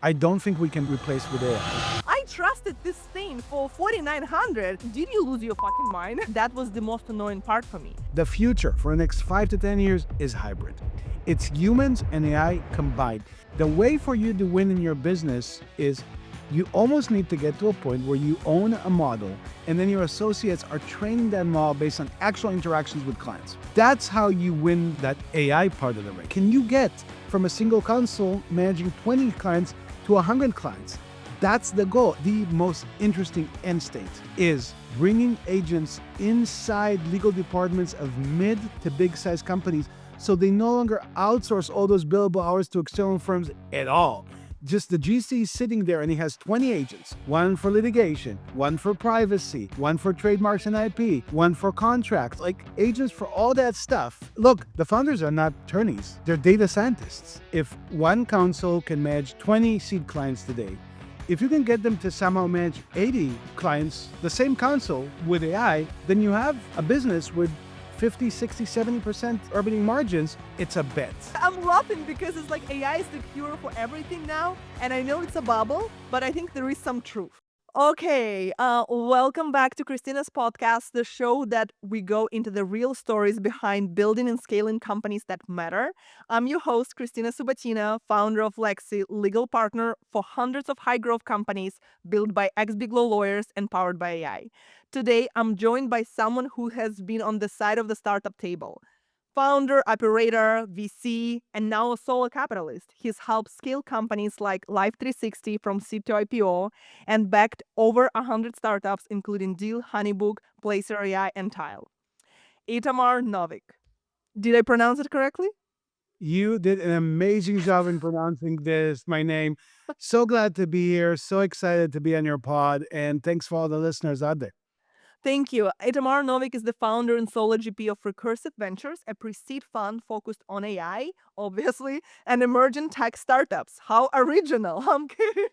I don't think we can replace with AI. I trusted this thing for 4,900. Did you lose your fucking mind? That was the most annoying part for me. The future for the next 5 to 10 years is hybrid. It's humans and AI combined. The way for you to win in your business is you almost need to get to a point where you own a model and then your associates are training that model based on actual interactions with clients. That's how you win that AI part of the race. Can you get from a single console managing 20 clients to 100 clients? That's the goal. The most interesting end state is bringing agents inside legal departments of mid to big size companies so they no longer outsource all those billable hours to external firms at all. Just the GC is sitting there and he has 20 agents, one for litigation, one for privacy, one for trademarks and IP, one for contracts, like agents for all that stuff. Look, the founders are not attorneys, they're data scientists. If one counsel can manage 20 seed clients today, if you can get them to somehow manage 80 clients, the same counsel with AI, then you have a business with 50, 60, 70% earning margins. It's a bet. I'm laughing because it's like AI is the cure for everything now. And I know it's a bubble, but I think there is some truth. Okay, welcome back to Kristina's podcast, the show that we go into the real stories behind building and scaling companies that matter. I'm your host, Kristina Subbotina, founder of Lexi, legal partner for hundreds of high-growth companies built by ex-big law lawyers and powered by AI. Today, I'm joined by someone who has been on the side of the startup table. Founder, operator, VC, and now a solo capitalist. He's helped scale companies like Life360 from seed to IPO and backed over 100 startups, including Deel, HoneyBook, Placer.ai, and Tile. Itamar Novick. Did I pronounce it correctly? You did an amazing job in pronouncing my name. So glad to be here. So excited to be on your pod. And thanks for all the listeners out there. Thank you. Itamar Novick is the founder and solo GP of Recursive Ventures, a pre-seed fund focused on AI, obviously, and emerging tech startups. How original. I'm kidding.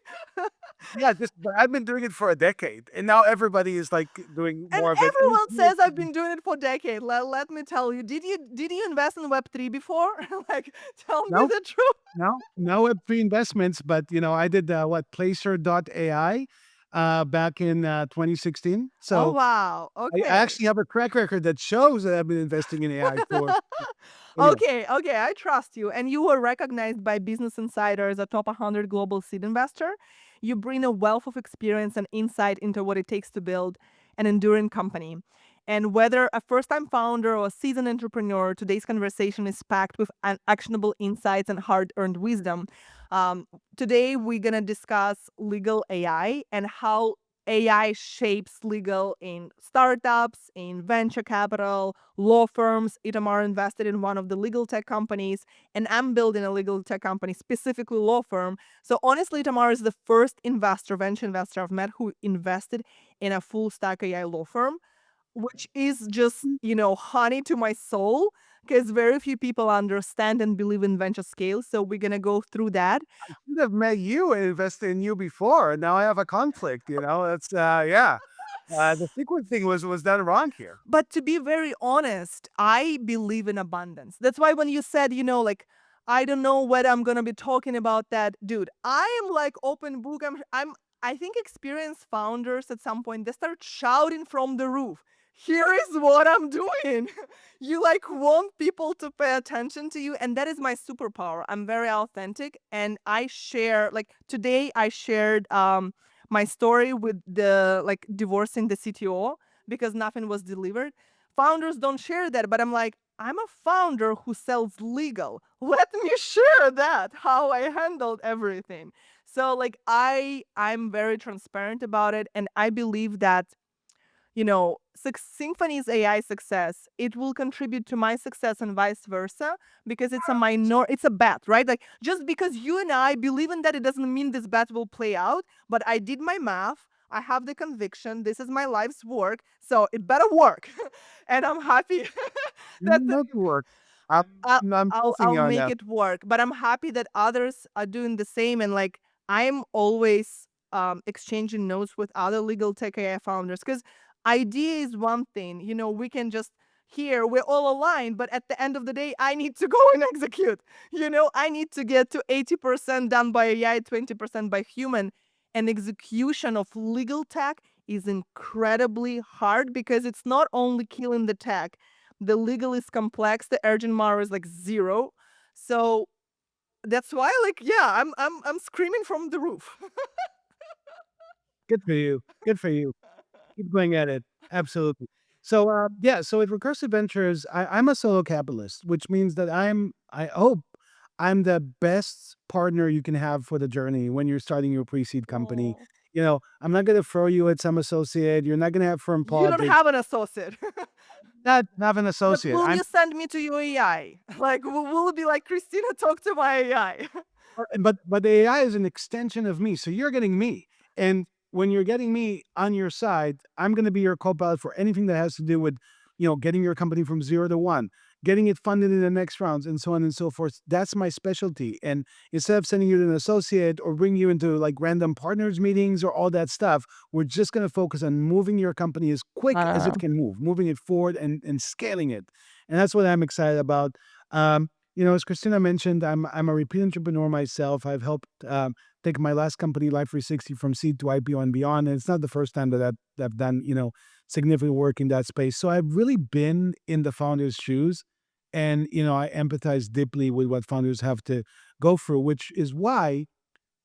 Yeah, but I've been doing it for a decade. And now everybody is like doing And more of it. everyone says I've been doing it for decades. Let me tell you. Did you invest in Web3 before? Like, tell me No, the truth. no Web3 investments, but I did Placer.ai back in 2016. Oh So wow. I Okay. actually have a track record that shows that I've been investing in AI for. Anyway, Okay, I trust you. And you were recognized by Business Insider as a top 100 global seed investor. You bring a wealth of experience and insight into what it takes to build an enduring company. And whether a first time founder or a seasoned entrepreneur, today's conversation is packed with actionable insights and hard earned wisdom. Today, we're going to discuss legal AI and how AI shapes legal in startups, in venture capital, law firms. Itamar invested in one of the legal tech companies, and I'm building a legal tech company, specifically law firm. So honestly, Itamar is the first venture investor I've met who invested in a full stack AI law firm, which is just, honey to my soul because very few people understand and believe in venture scale. So we're going to go through that. I should have met you and invested in you before. Now I have a conflict, That's yeah. The sequencing was done wrong here. But to be very honest, I believe in abundance. That's why when you said, like, I don't know whether I'm gonna be talking about that, dude. I am like open book. I think experienced founders at some point they start shouting from the roof. Here is what I'm doing. You like want people to pay attention to you, and that is my superpower. I'm very authentic, and I share. Like today, I shared my story with the like divorcing the CTO because nothing was delivered. Founders don't share that, but I'm like, I'm a founder who sells legal. Let me share that, how I handled everything. So like I'm very transparent about it, and I believe that Symphony's AI success, it will contribute to my success and vice versa because it's a bet, right? Like just because you and I believe in that, it doesn't mean this bet will play out. But I did my math. I have the conviction. This is my life's work, so it better work. And I'm happy that Not work. I'm, I'll, I'm I'll pulsing I'll you on make that. it work. But I'm happy that others are doing the same. And like I'm always exchanging notes with other legal tech AI founders because idea is one thing. We can just here we're all aligned, but at the end of the day, I need to go and execute. I need to get to 80% done by AI, 20% by human. And execution of legal tech is incredibly hard because it's not only killing the tech, the legal is complex, the urgent model is like zero. So that's why, like, yeah, I'm screaming from the roof. Good for you. Good for you. Keep going at it. Absolutely. So, yeah, so at Recursive Ventures, I'm a solo capitalist, which means that I hope I'm the best partner you can have for the journey when you're starting your pre-seed company. Oh. I'm not going to throw you at some associate. You're not going to have firm You don't politics. have an associate. Not an But associate. will I'm you send me to your AI? Like, will it be like, Kristina, talk to my AI? But the AI is an extension of me, so you're getting me. And when you're getting me on your side, I'm gonna be your co-pilot for anything that has to do with, getting your company from 0 to 1, getting it funded in the next rounds, and so on and so forth. That's my specialty. And instead of sending you to an associate or bring you into like random partners meetings or all that stuff, we're just gonna focus on moving your company as quick as it can move, moving it forward and scaling it. And that's what I'm excited about. As Christina mentioned, I'm a repeat entrepreneur myself. I've helped take my last company, Life 360, from seed to IPO and beyond. And it's not the first time that I've done significant work in that space. So I've really been in the founder's shoes, and I empathize deeply with what founders have to go through, which is why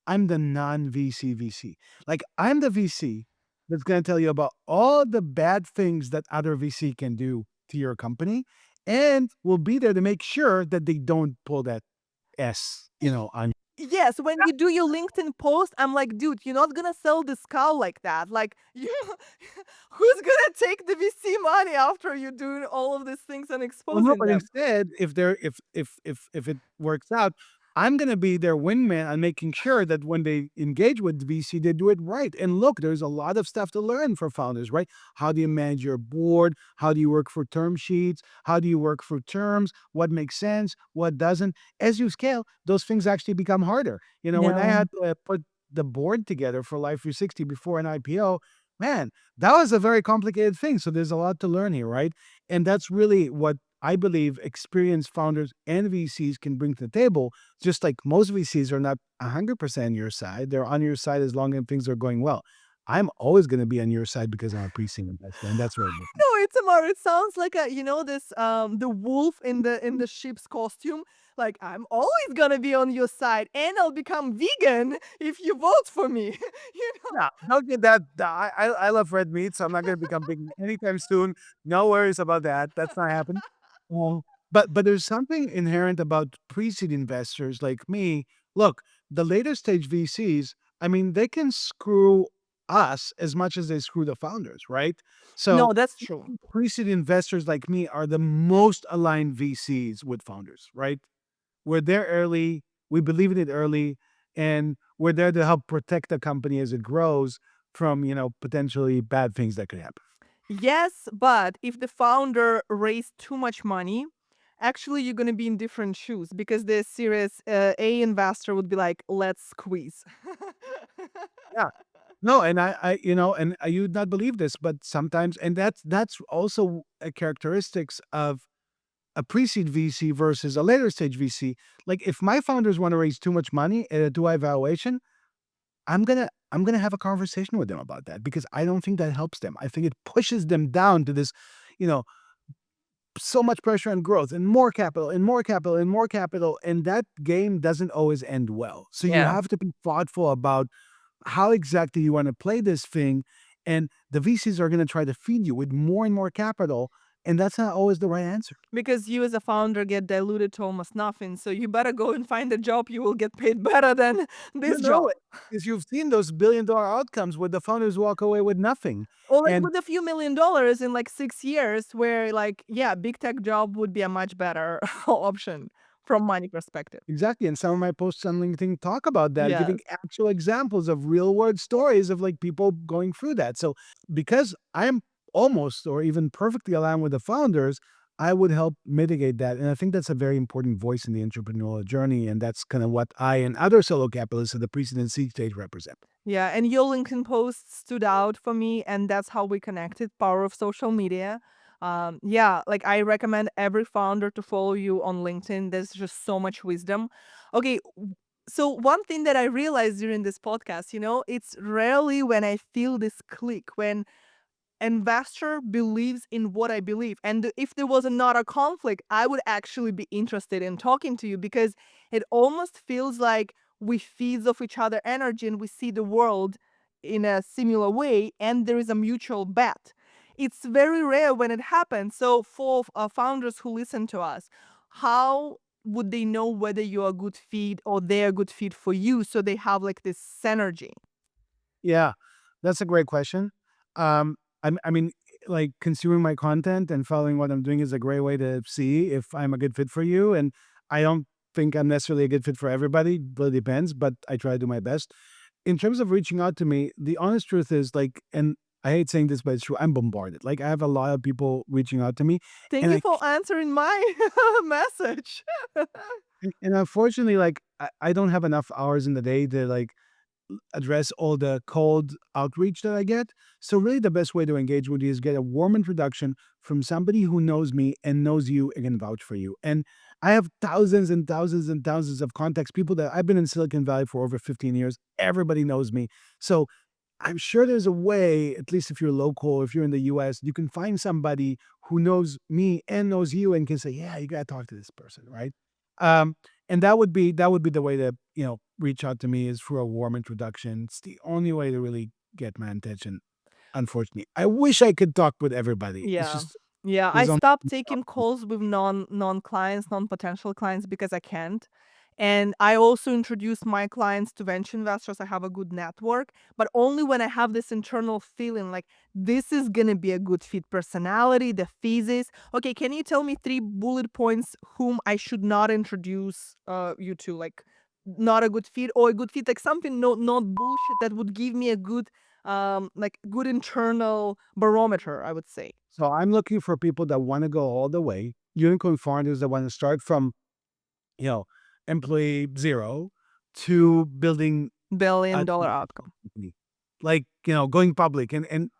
I'm the non-VC VC. Like, I'm the VC that's going to tell you about all the bad things that other VC can do to your company, and will be there to make sure that they don't pull that on. Yes, when you do your LinkedIn post, I'm like, dude, you're not gonna sell this cow like that. Like, who's gonna take the VC money after you're doing all of these things and Well, no, exposing but them? instead, if it works out, I'm gonna be their wingman on making sure that when they engage with VC, they do it right. And look, there's a lot of stuff to learn for founders, right? How do you manage your board? How do you work for term sheets? How do you work for terms? What makes sense? What doesn't? As you scale, those things actually become harder. When I Yeah. had to put the board together for Life 360 before an IPO, man, that was a very complicated thing. So there's a lot to learn here, right? And that's really what I believe experienced founders and VCs can bring to the table. Just like most VCs are not 100% on your side, they're on your side as long as things are going well. I'm always going to be on your side because I'm a pre-seed investor, and that's very different. No, Itamar, it sounds like this the wolf in the sheep's costume. Like, I'm always gonna be on your side, and I'll become vegan if you vote for me. you know. Yeah, don't get that. I love red meat, so I'm not going to become big anytime soon. No worries about that. That's not happening. Um, but there's something inherent about pre-seed investors like me. Look, the later stage VCs, I mean, they can screw us as much as they screw the founders, right? So No, that's true. pre-seed investors like me are the most aligned VCs with founders, right? We're there early, we believe in it early, and we're there to help protect the company as it grows from, potentially bad things that could happen. Yes, but if the founder raised too much money, actually you're gonna be in different shoes because the Series A investor would be like, let's squeeze. Yeah. No, and you would not believe this, but sometimes, and that's also a characteristics of a pre-seed VC versus a later stage VC. Like, if my founders want to raise too much money at a too high valuation, I'm gonna have a conversation with them about that because I don't think that helps them. I think it pushes them down to this, you know, so much pressure on growth and more capital and more capital and more capital, and that game doesn't always end well. So you Yeah. have to be thoughtful about how exactly you want to play this thing, and the VCs are going to try to feed you with more and more capital, and that's not always the right answer. Because you as a founder get diluted to almost nothing. So you better go and find a job you will get paid better than You this know job. it because you've seen those billion-dollar outcomes where the founders walk away with nothing, Or like and with a few $1 million in like 6 years, where like, yeah, big tech job would be a much better option from money perspective. exactly, and some of my posts on LinkedIn talk about that, giving Yes. actual examples of real world stories of like people going through that. So because I'm almost or even perfectly aligned with the founders, I would help mitigate that. And I think that's a very important voice in the entrepreneurial journey. And that's kind of what I and other solo capitalists at the pre-seed seed stage represent. Yeah, and your LinkedIn post stood out for me, and that's how we connected. Power of social media. Yeah, like I recommend every founder to follow you on LinkedIn. There's just so much wisdom. Okay, so one thing that I realized during this podcast, it's rarely when I feel this click, when investor believes in what I believe. And if there was not a conflict, I would actually be interested in talking to you, because it almost feels like we feed off each other energy and we see the world in a similar way, and there is a mutual bet. It's very rare when it happens. So for founders who listen to us, how would they know whether you're a good fit or they're a good fit for you, so they have like this synergy? Yeah, that's a great question. I mean, like consuming my content and following what I'm doing is a great way to see if I'm a good fit for you. And I don't think I'm necessarily a good fit for everybody, but it depends. But I try to do my best. In terms of reaching out to me, the honest truth is like, and I hate saying this, but it's true. I'm bombarded. Like I have a lot of people reaching out to me, Thank and you for answering my message. and unfortunately, like I don't have enough hours in the day to like address all the cold outreach that I get. So really the best way to engage with you is get a warm introduction from somebody who knows me and knows you and can vouch for you. And I have thousands and thousands and thousands of contacts, people that I've been in Silicon Valley for over 15 years. Everybody knows me. So I'm sure there's a way, at least if you're local, if you're in the US, you can find somebody who knows me and knows you and can say, yeah, you gotta talk to this person, right? Um, and that would be the way to, reach out to me is through a warm introduction. It's the only way to really get my attention, unfortunately. I wish I could talk with everybody. It's Yeah. just Yeah, I there's only stopped taking calls with non-clients, non-potential clients, because I can't. And I also introduce my clients to venture investors. I have a good network, but only when I have this internal feeling like this is gonna be a good fit, personality, the thesis. Okay, can you tell me 3 bullet points whom I should not introduce you to? Like not a good fit, or a good fit, like something not bullshit, that would give me a good like good internal barometer, I would say. so I'm looking for people that want to go all the way. Unicorn founders that want to start from, you know, employee zero to building Billion a dollar outcome. company. Like, going public and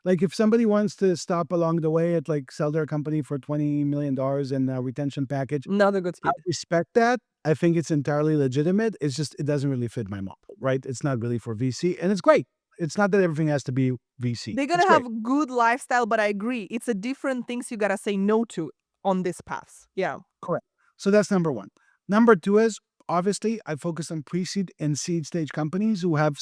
like if somebody wants to stop along the way at like sell their company for $20 million in a retention package, Not a good I fit. respect that. I think it's entirely legitimate. It's just it doesn't really fit my model, right? It's not really for VC, and it's great. It's not that everything has to be VC. They're It's gonna great. have good lifestyle, but I agree. It's a different things you gotta say no to on this path. Yeah. Correct. So that's number one. Number two is obviously I focus on pre-seed and seed stage companies who have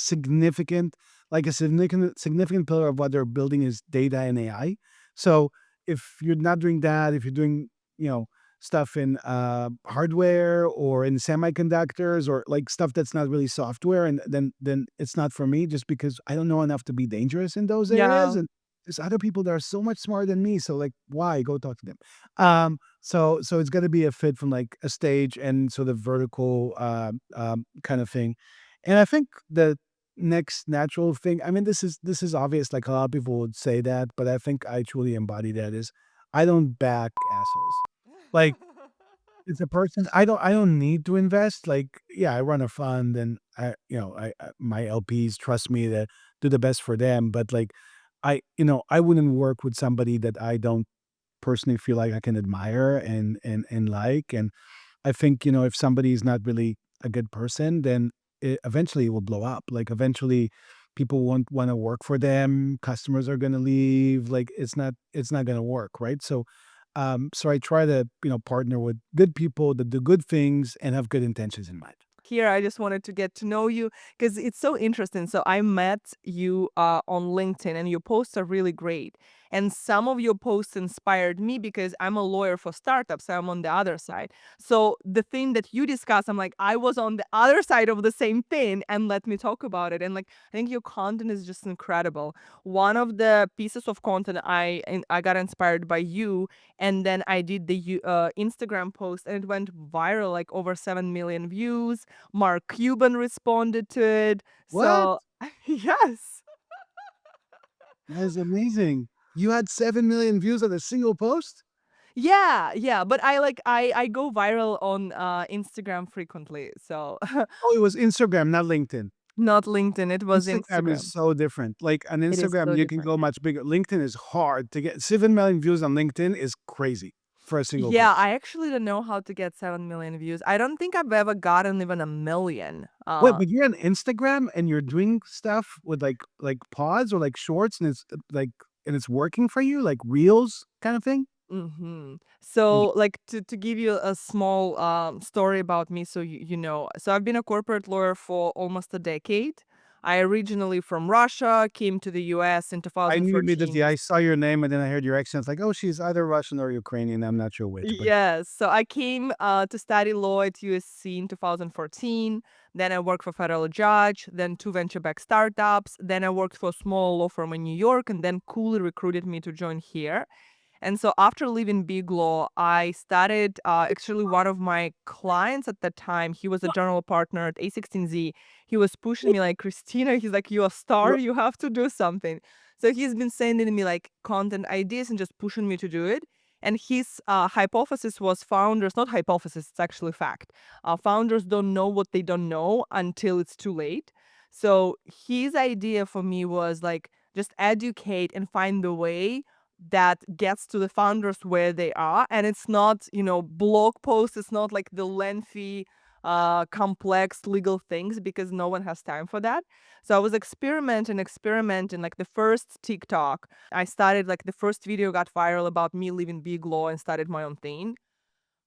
like a significant pillar of what they're building is data and AI. So if you're not doing that, if you're doing, you know, stuff in hardware or in semiconductors or like stuff that's not really software, and then it's not for me just because I don't know enough to be dangerous in those areas. Yeah. And there's other people that are so much smarter than me. So like, why go talk to them? So it's gonna be a fit from like a stage and sort of vertical kind of thing. And I think the next natural thing, I mean, this is obvious, like a lot of people would say that, but I think I truly embody that is I don't back assholes. Like it's a person I don't need to invest. Like, yeah, I run a fund and my LPs trust me to do the best for them. But like I wouldn't work with somebody that I don't personally feel like I can admire and like. And I think, if somebody is not really a good person, then eventually it will blow up. Like eventually people won't want to work for them, customers are gonna leave. Like it's not gonna work, right? So I try to, partner with good people that do good things and have good intentions in mind. Here, I just wanted to get to know you because it's so interesting. So I met you on LinkedIn, and your posts are really great. And some of your posts inspired me because I'm a lawyer for startups. So I'm on the other side. So the thing that you discuss, I'm like, I was on the other side of the same thing, and let me talk about it. And like, I think your content is just incredible. One of the pieces of content I got inspired by you, and then I did the Instagram post, and it went viral, like over 7 million views. Mark Cuban responded to it. What? So yes. That is amazing. You had 7 million views on a single post? Yeah, yeah, but I go viral on Instagram frequently. So Oh, it was Instagram, not LinkedIn. Not LinkedIn, it was Instagram is Instagram. so different. Like on It is Instagram, so you can different. go much bigger. LinkedIn is hard to get. 7 million views on LinkedIn is crazy for a single Yeah, post. I actually don't know how to get 7 million views. I don't think I've ever gotten even a million. Wait, but you're on Instagram and you're doing stuff with like pods or like shorts, and it's like and it's working for you, like reels kind of thing. So, like, to give you a small story about me, so you know, so I've been a corporate lawyer for almost a decade. I originally from Russia, came to the US in I knew immediately. 2014. I saw your name and then I heard your accent. It's like, oh, she's either Russian or Ukrainian. I'm not sure which, but Yes. So I came to study law at USC in 2014. Then I worked for federal judge, then two venture-backed startups. Then I worked for a small law firm in New York, and then coolly recruited me to join here. And so after leaving Big Law, I started actually one of my clients at that time. He was a general partner at A16Z. He was pushing me like, Christina, he's like, you're a star, you have to do something. So he's been sending me like content ideas and just pushing me to do it. And his hypothesis was founders, not hypothesis, it's actually fact. Founders don't know what they don't know until it's too late. So his idea for me was like, just educate and find the way that gets to the founders where they are. And it's not, blog posts, it's not like the lengthy, complex legal things because no one has time for that. So I was experimenting. Like the first TikTok, I started like the first video got viral about me leaving Big Law and started my own thing.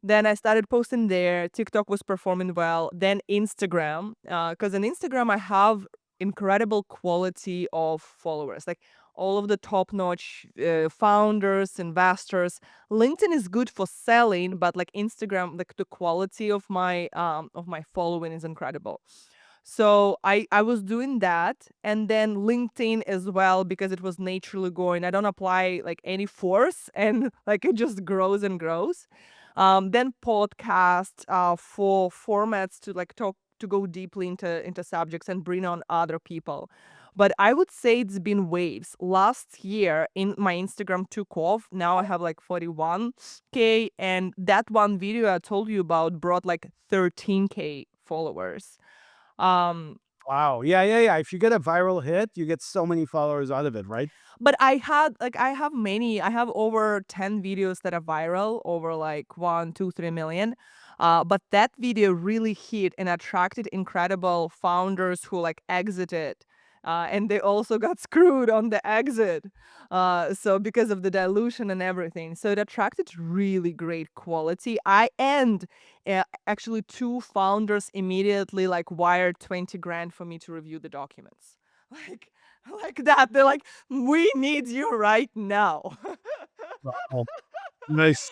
Then I started posting there. TikTok was performing well. Then Instagram, because on Instagram I have incredible quality of followers, like all of the top-notch founders, investors. LinkedIn is good for selling, but like Instagram, like the quality of my following is incredible. So I was doing that, and then LinkedIn as well because it was naturally going. I don't apply like any force, and like it just grows and grows. Then podcast for formats to like talk to go deeply into subjects and bring on other people. But I would say it's been waves. Last year, in my Instagram took off. Now I have like 41K, and that one video I told you about brought like 13K followers. Um, wow, yeah, yeah, yeah. If you get a viral hit, you get so many followers out of it, right? but I have over 10 videos that are viral, over like 1, 2, 3 million. But that video really hit and attracted incredible founders who like exited. And they also got screwed on the exit. So because of the dilution and everything. So it attracted really great quality. Actually two founders immediately like wired 20 grand for me to review the documents. Like like that. They're like, we need you right now. Wow. Nice.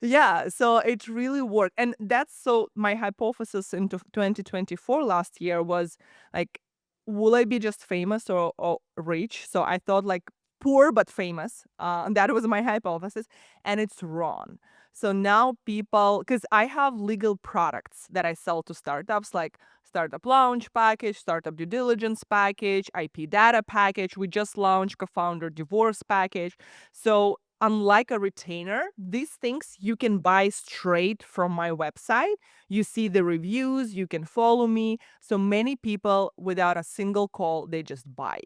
Yeah, so it really worked. And that's so my hypothesis into 2024 last year was like, will I be just famous or rich? So I thought like poor but famous. And that was my hypothesis. And it's wrong. So now people, because I have legal products that I sell to startups like startup launch package, startup due diligence package, IP data package. We just launched co-founder divorce package. So unlike a retainer, these things you can buy straight from my website. You see the reviews, you can follow me. So many people, without a single call, they just buy.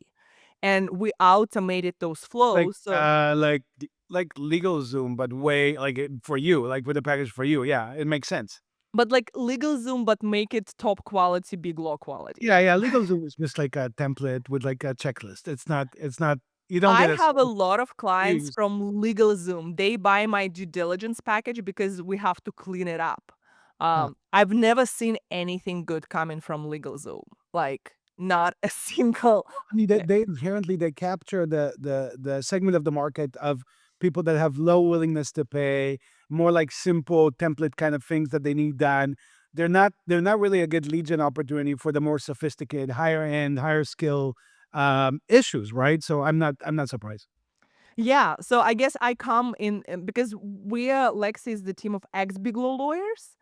And we automated those Like, flows. So, like legal Zoom, but way like for you, like with a package for you. Yeah, it makes sense. but like LegalZoom, but make it top quality, big law quality. Yeah, yeah. Legal Zoom is just like a template with like a checklist. It's not. It's not. You don't I get a. have a lot of You clients use. from LegalZoom. They buy my due diligence package because we have to clean it up. Huh. I've never seen anything good coming from LegalZoom. Like not a single. I mean, they inherently they capture the segment of the market of people that have low willingness to pay, more like simple template kind of things that they need done. They're not really a good lead gen opportunity for the more sophisticated, higher end, higher skill issues, right? So I'm not surprised. Yeah, so I guess I come in because Lexi is the team of ex-Big Law lawyers.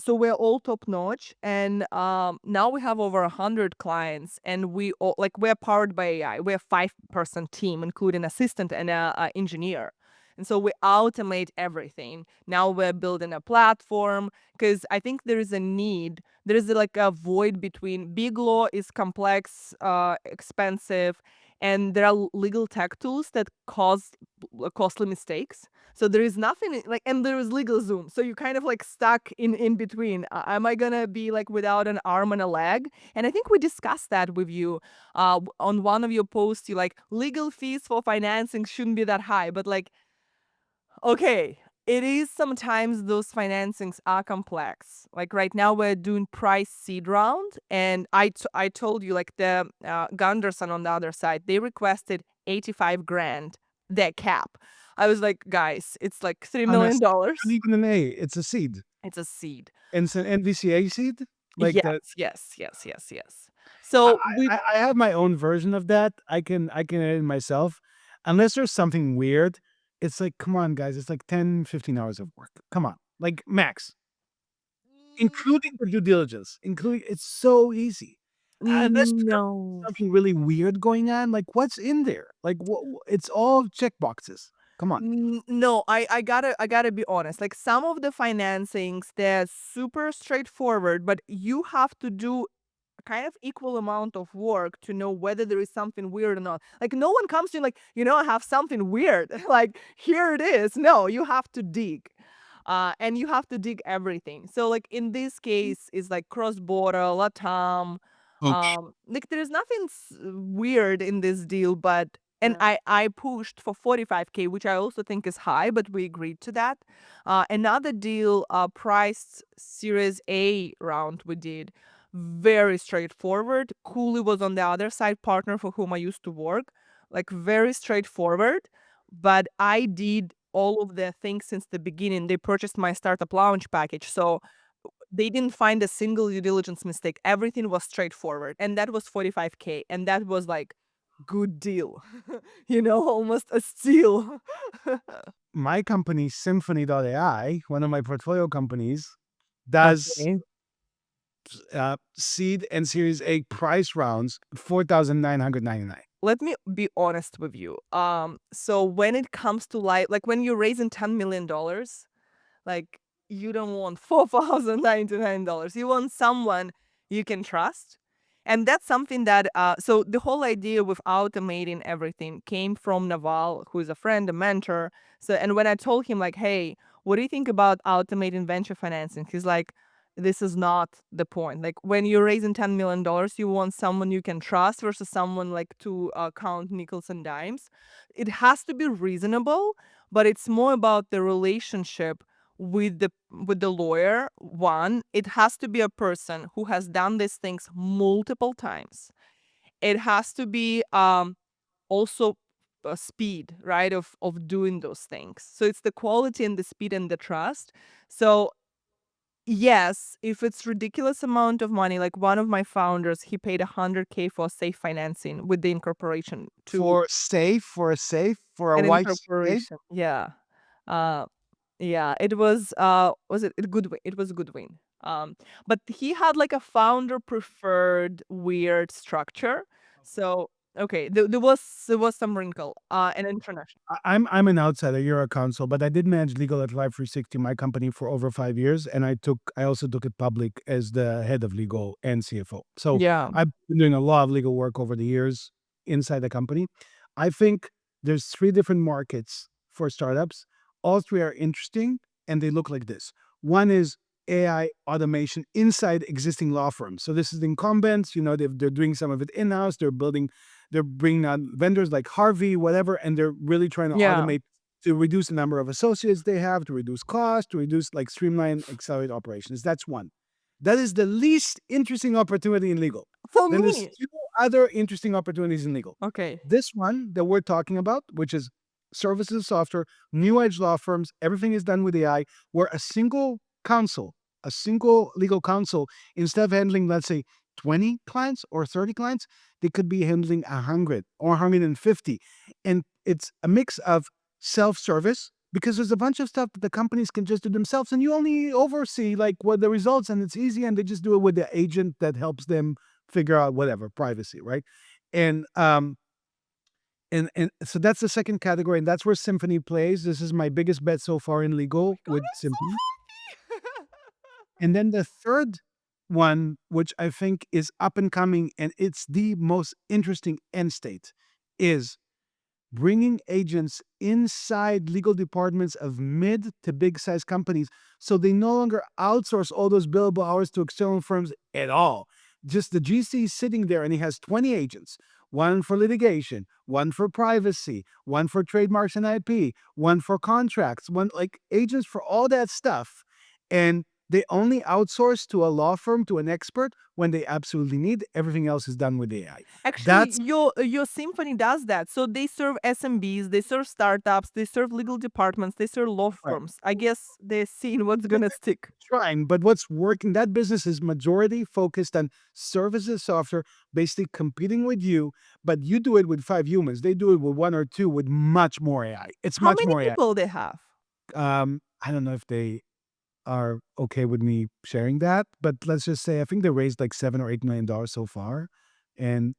So we're all top notch, and now we have over 100 clients, and we're powered by AI. We're a 5-person team, including assistant and a engineer. And so we automate everything. Now we're building a platform because I think there is a need. There is like a void between big law is complex, expensive, and there are legal tech tools that cause costly mistakes. So there is nothing like, and there is legal Zoom. So you kind of like stuck in between. Am I gonna be like without an arm and a leg? And I think we discussed that with you on one of your posts. You like legal fees for financing shouldn't be that high, but like, okay, it is sometimes those financings are complex. Like right now, we're doing price seed round, and I told you like the Gunderson on the other side, they requested 85 grand, their cap. I was like, guys, it's like $3 And million. it's not even an A, it's a seed. It's a seed. And it's an NVCA seed? Like Yes, that. yes, yes, yes, yes. I, So we I have my own version of that. I can edit myself. Unless there's something weird, it's like, come on, guys, it's like 10, 15 hours of work. Come on. Like max. Including the due diligence. Including it's so easy. Unless there's no. something really weird going on, like what's in there? Like it's all check boxes. Come on. No, I gotta be honest. Like some of the financings, they're super straightforward, but you have to do kind of equal amount of work to know whether there is something weird or not. Like no one comes to you like, I have something weird. Like here it is. No, you have to dig. And you have to dig everything. So like in this case, is like cross-border, Latam. Okay. Like there's nothing weird in this deal, but and I pushed for 45K, which I also think is high, but we agreed to that. Another deal, priced Series A round we did, very straightforward. Cooley was on the other side, partner for whom I used to work, like very straightforward. But I did all of the things since the beginning. They purchased my startup launch package, so they didn't find a single due diligence mistake. Everything was straightforward, and that was 45K, and that was like good deal, almost a steal. My company, Symphony.ai, one of my portfolio companies, does Okay. seed and Series A price rounds 4,999. Let me be honest with you. So when it comes to like when you're raising $10 million, like you don't want $4,099. You want someone you can trust. And that's something that so the whole idea with automating everything came from Naval, who is a friend, a mentor. So and when I told him like, hey, what do you think about automating venture financing? He's like, this is not the point. Like when you're raising $10 million, you want someone you can trust versus someone like to count nickels and dimes. It has to be reasonable, but it's more about the relationship with the lawyer. One, it has to be a person who has done these things multiple times. It has to be also speed, right, of doing those things. So it's the quality and the speed and the trust. So yes, if it's ridiculous amount of money, like one of my founders, he paid 100K for safe financing with the incorporation to For a an wife's safe. incorporation. Yeah. Uh, yeah, it was it a good win? It was a good win. But he had like a founder preferred weird structure. So okay, there was some wrinkle. And international. I'm an outsider. You're a counsel, but I did manage legal at Life 360, my company, for over 5 years, and I also took it public as the head of legal and CFO. So Yeah. I've been doing a lot of legal work over the years inside the company. I think there's three different markets for startups. All three are interesting, and they look like this. One is AI automation inside existing law firms. So this is incumbents. They're doing some of it in-house. They're bringing on vendors like Harvey, whatever, and they're really trying to Yeah. automate to reduce the number of associates they have, to reduce cost, to reduce like streamline, accelerate operations. That's one. That is the least interesting opportunity in legal. For Then there's me. two other interesting opportunities in legal. Okay. This one that we're talking about, which is services software, new age law firms, everything is done with AI, where a single legal counsel, instead of handling, let's say, 20 clients or 30 clients, they could be handling 100 or 150. And it's a mix of self-service because there's a bunch of stuff that the companies can just do themselves and you only oversee like what the results and it's easy and they just do it with the agent that helps them figure out whatever privacy, right? And And so that's the second category, and that's where Symphony plays. This is my biggest bet so far in Oh my legal God, with I'm Symphony. so happy. And then the third one, which I think is up and coming, and it's the most interesting end state, is bringing agents inside legal departments of mid to big size companies so they no longer outsource all those billable hours to external firms at all. Just the GC is sitting there and he has 20 agents, one for litigation, one for privacy, one for trademarks and IP, one for contracts, one like agents for all that stuff. And they only outsource to a law firm, to an expert when they absolutely need. Everything else is done with AI. Actually, That's your Symphony does that. So they serve SMBs, they serve startups, they serve legal departments, they serve law right. firms. I guess they're seeing what's gonna stick. Trying, but what's working, that business is majority focused on services software, basically competing with you, but you do it with 5 humans. They do it with 1 or 2 with much more AI. It's How much many more AI. people they have? I don't know if they are okay with me sharing that, but let's just say I think they raised like $7 or $8 million so far. And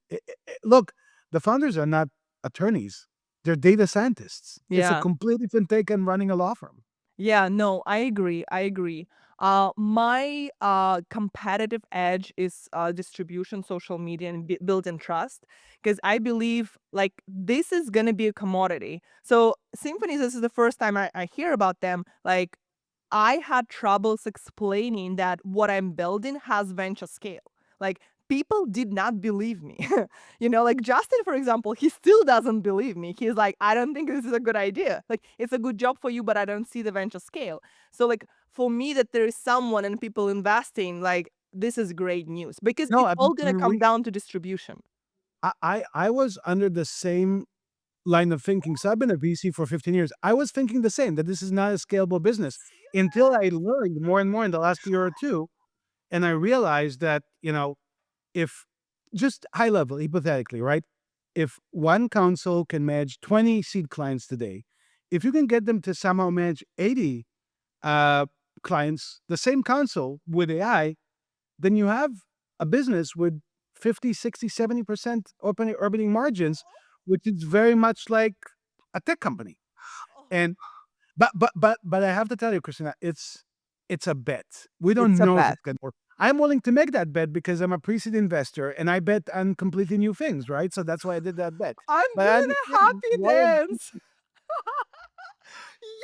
look, the founders are not attorneys; they're data scientists. It's a Yeah. completely different take on running a law firm. Yeah, no, I agree. I agree. My competitive edge is distribution, social media, and build and trust, because I believe like this is gonna be a commodity. So Symphonies, this is the first time I hear about them. Like I had troubles explaining that what I'm building has venture scale. Like people did not believe me. Like Justin, for example, he still doesn't believe me. He's like, I don't think this is a good idea. Like it's a good job for you, but I don't see the venture scale. So like for me that there is someone and people investing, like this is great news because No, it's I all gonna mean, come down to distribution. I was under the same line of thinking. So I've been a VC for 15 years. I was thinking the same, that this is not a scalable business See until I learned more and more in the last year or two. And I realized that, if just high level, hypothetically, right? If one counsel can manage 20 seed clients today, if you can get them to somehow manage 80 uh, clients, the same counsel with AI, then you have a business with 50, 60, 70% opening margins, which is very much like a tech company. that? And but I have to tell you, Christina, it's a bet. We It's don't a know if bet. it's gonna work. I'm willing to make that bet because I'm a pre-seed investor and I bet on completely new things, right? So that's why I did that bet. I'm But I doing a understand happy why dance.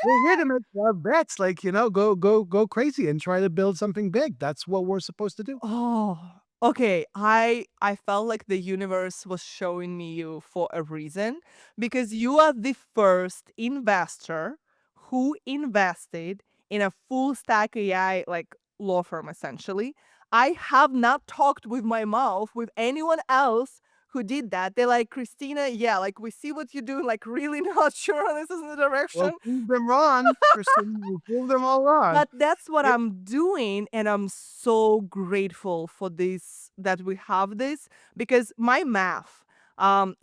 we're here to make our bets. Like, go crazy and try to build something big. That's what we're supposed to do. Oh, okay. I felt like the universe was showing me you for a reason because you are the first investor who invested in a full stack AI like law firm essentially. I have not talked with my mouth with anyone else who did that. They're like, Christina, yeah, like we see what you're doing, like really not sure this is the direction. Well, prove them wrong, Kristen. We'll prove them all wrong. But that's what It, I'm doing, and I'm so grateful for this that we have this because my math.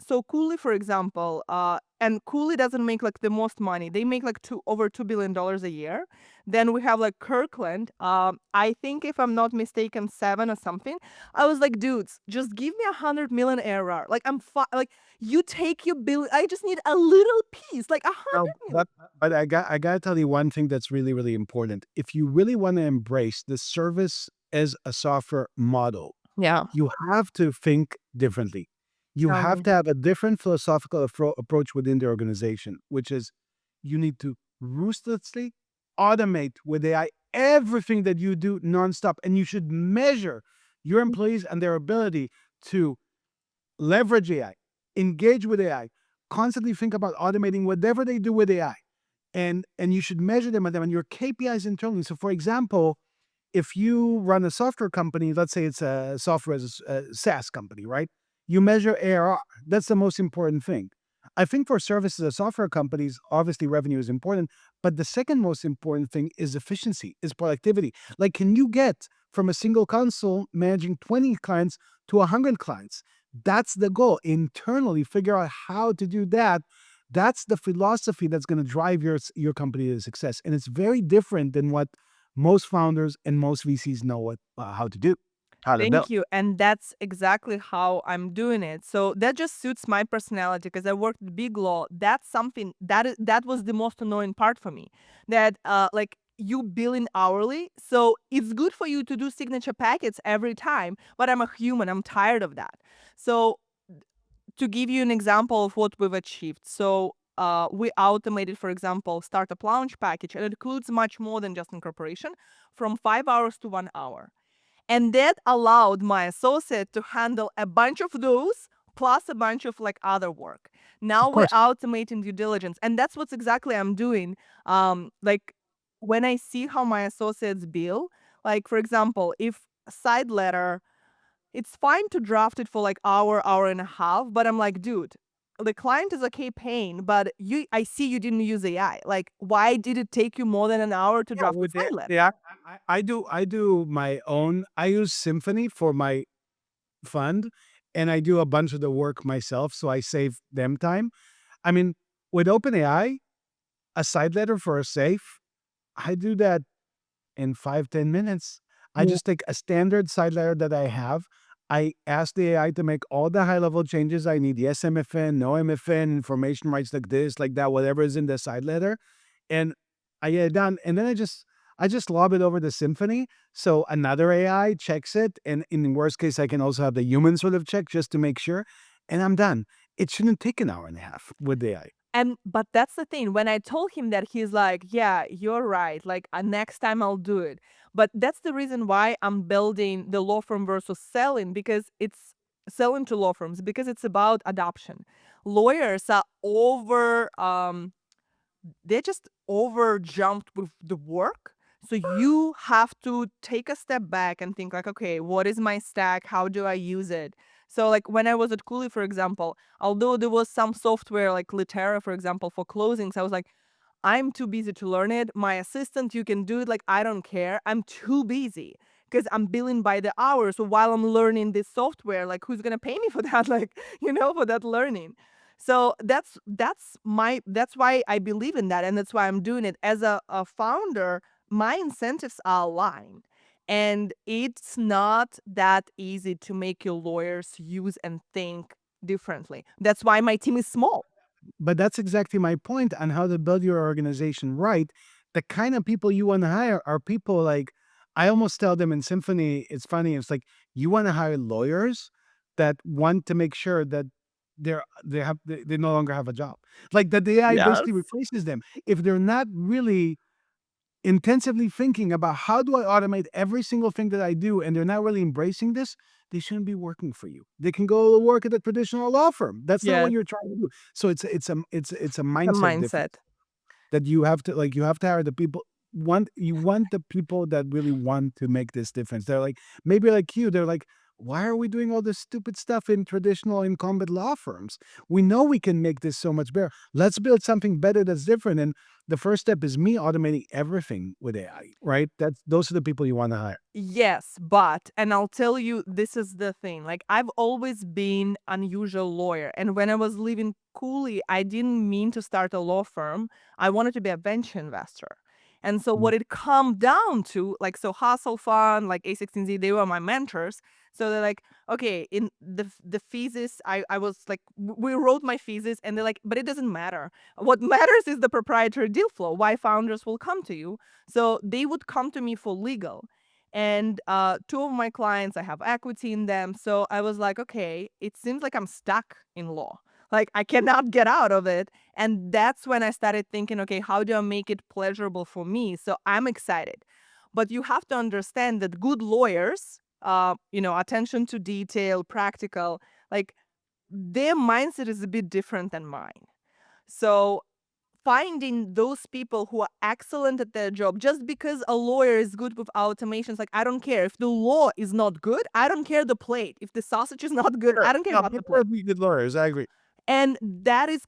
So Cooley, for example, and Cooley doesn't make like the most money. They make like over $2 billion a year. Then we have like Kirkland. I think if I'm not mistaken, 7 or something. I was like, dudes, just give me 100 million ARR. Like like you take your bill. I just need a little piece, like a no, hundred million. but I gotta tell you one thing that's really, really important. If you really want to embrace the service as a software model, Yeah. you have to think differently. You Tell have me. to have a different philosophical approach within the organization, which is you need to ruthlessly automate with AI everything that you do nonstop. And you should measure your employees and their ability to leverage AI, engage with AI, constantly think about automating whatever they do with AI. And you should measure them and your KPIs internally. So for example, if you run a software company, let's say it's a software as a SaaS company, right? You measure ARR. That's the most important thing. I think for services as software companies, obviously revenue is important, but the second most important thing is efficiency, is productivity. Like, can you get from a single console managing 20 clients to 100 clients? That's the goal. Internally, figure out how to do that. That's the philosophy that's going to drive your company to success. And it's very different than what most founders and most VCs know how to do. how to build. Thank you. And that's exactly how I'm doing it. So that just suits my personality because I worked at big law. That's something that was the most annoying part for me. That like you billing hourly. So it's good for you to do signature packets every time, but I'm a human. I'm tired of that. So to give you an example of what we've achieved. So we automated, for example, startup launch package, and it includes much more than just incorporation, from 5 hours to 1 hour. And that allowed my associate to handle a bunch of those plus a bunch of like other work. Now Of we're course. automating due diligence. And that's what's exactly I'm doing. Like when I see how my associates bill, like for example, if a side letter, it's fine to draft it for like hour and a half, but I'm like, dude, the client is okay paying, but I see you didn't use AI. Like, why did it take you more than an hour to Yeah, draft a with side letter? the I do my own. I use Symphony for my fund, and I do a bunch of the work myself, so I save them time. I mean, with OpenAI, a side letter for a safe, I do that in 5-10 minutes. I Yeah. just take a standard side letter that I have. I ask the AI to make all the high level changes I need. Yes, MFN, no MFN, information rights like this, like that, whatever is in the side letter, and I get it done. And then I just lob it over the Symphony. So another AI checks it. And in worst case, I can also have the human sort of check just to make sure. And I'm done. It shouldn't take an hour and a half with the AI. And but that's the thing. When I told him that, he's like, "Yeah, you're right. Like next time I'll do it." But that's the reason why I'm building the law firm versus selling, because it's selling to law firms because it's about adoption. Lawyers are over they just over jumped with the work. So you have to take a step back and think like, okay, what is my stack? How do I use it? So like when I was at Cooley, for example, although there was some software like Litera, for example, for closings, I was like, I'm too busy to learn it. My assistant, you can do it. Like, I don't care. I'm too busy because I'm billing by the hour. So while I'm learning this software, like, who's gonna pay me for that? Like, for that learning. So that's why I believe in that, and that's why I'm doing it as a founder. My incentives are aligned. And it's not that easy to make your lawyers use and think differently. That's why my team is small. But that's exactly my point on how to build your organization right. The kind of people you want to hire are people like, I almost tell them in Symphony, it's funny. It's like, you want to hire lawyers that want to make sure that they no longer have a job. Like that the AI basically Yes. replaces them. If they're not really intensively thinking about how do I automate every single thing that I do, and they're not really embracing this, they shouldn't be working for you. They can go work at a traditional law firm. That's not what Yes. you're trying to do. So it's a It's a mindset difference mindset. that you have to hire the people you want the people that really want to make this difference. They're like, maybe like you, they're like, why are we doing all this stupid stuff in traditional incumbent law firms? We know we can make this so much better. Let's build something better that's different. And the first step is me automating everything with AI, right? Those are the people you want to hire. Yes, but and I'll tell you, this is the thing. Like, I've always been unusual lawyer, and when I was leaving Cooley, I didn't mean to start a law firm. I wanted to be a venture investor. And so Mm. what it come down to, like, so Hustle Fund, like A16Z, they were my mentors. So they're like, okay, in the thesis, I was like, we wrote my thesis, and they're like, but it doesn't matter. What matters is the proprietary deal flow. Why founders will come to you. So they would come to me for legal. And two of my clients, I have equity in them. So I was like, okay, it seems like I'm stuck in law. Like, I cannot get out of it. And that's when I started thinking, okay, how do I make it pleasurable for me? So I'm excited. But you have to understand that good lawyers, attention to detail, practical, like their mindset is a bit different than mine. So finding those people who are excellent at their job, just because a lawyer is good with automations, like, I don't care if the law is not good. I don't care the plate. If the sausage is not good, Sure. I don't care No, about the people are plate. good lawyers. I agree. And that is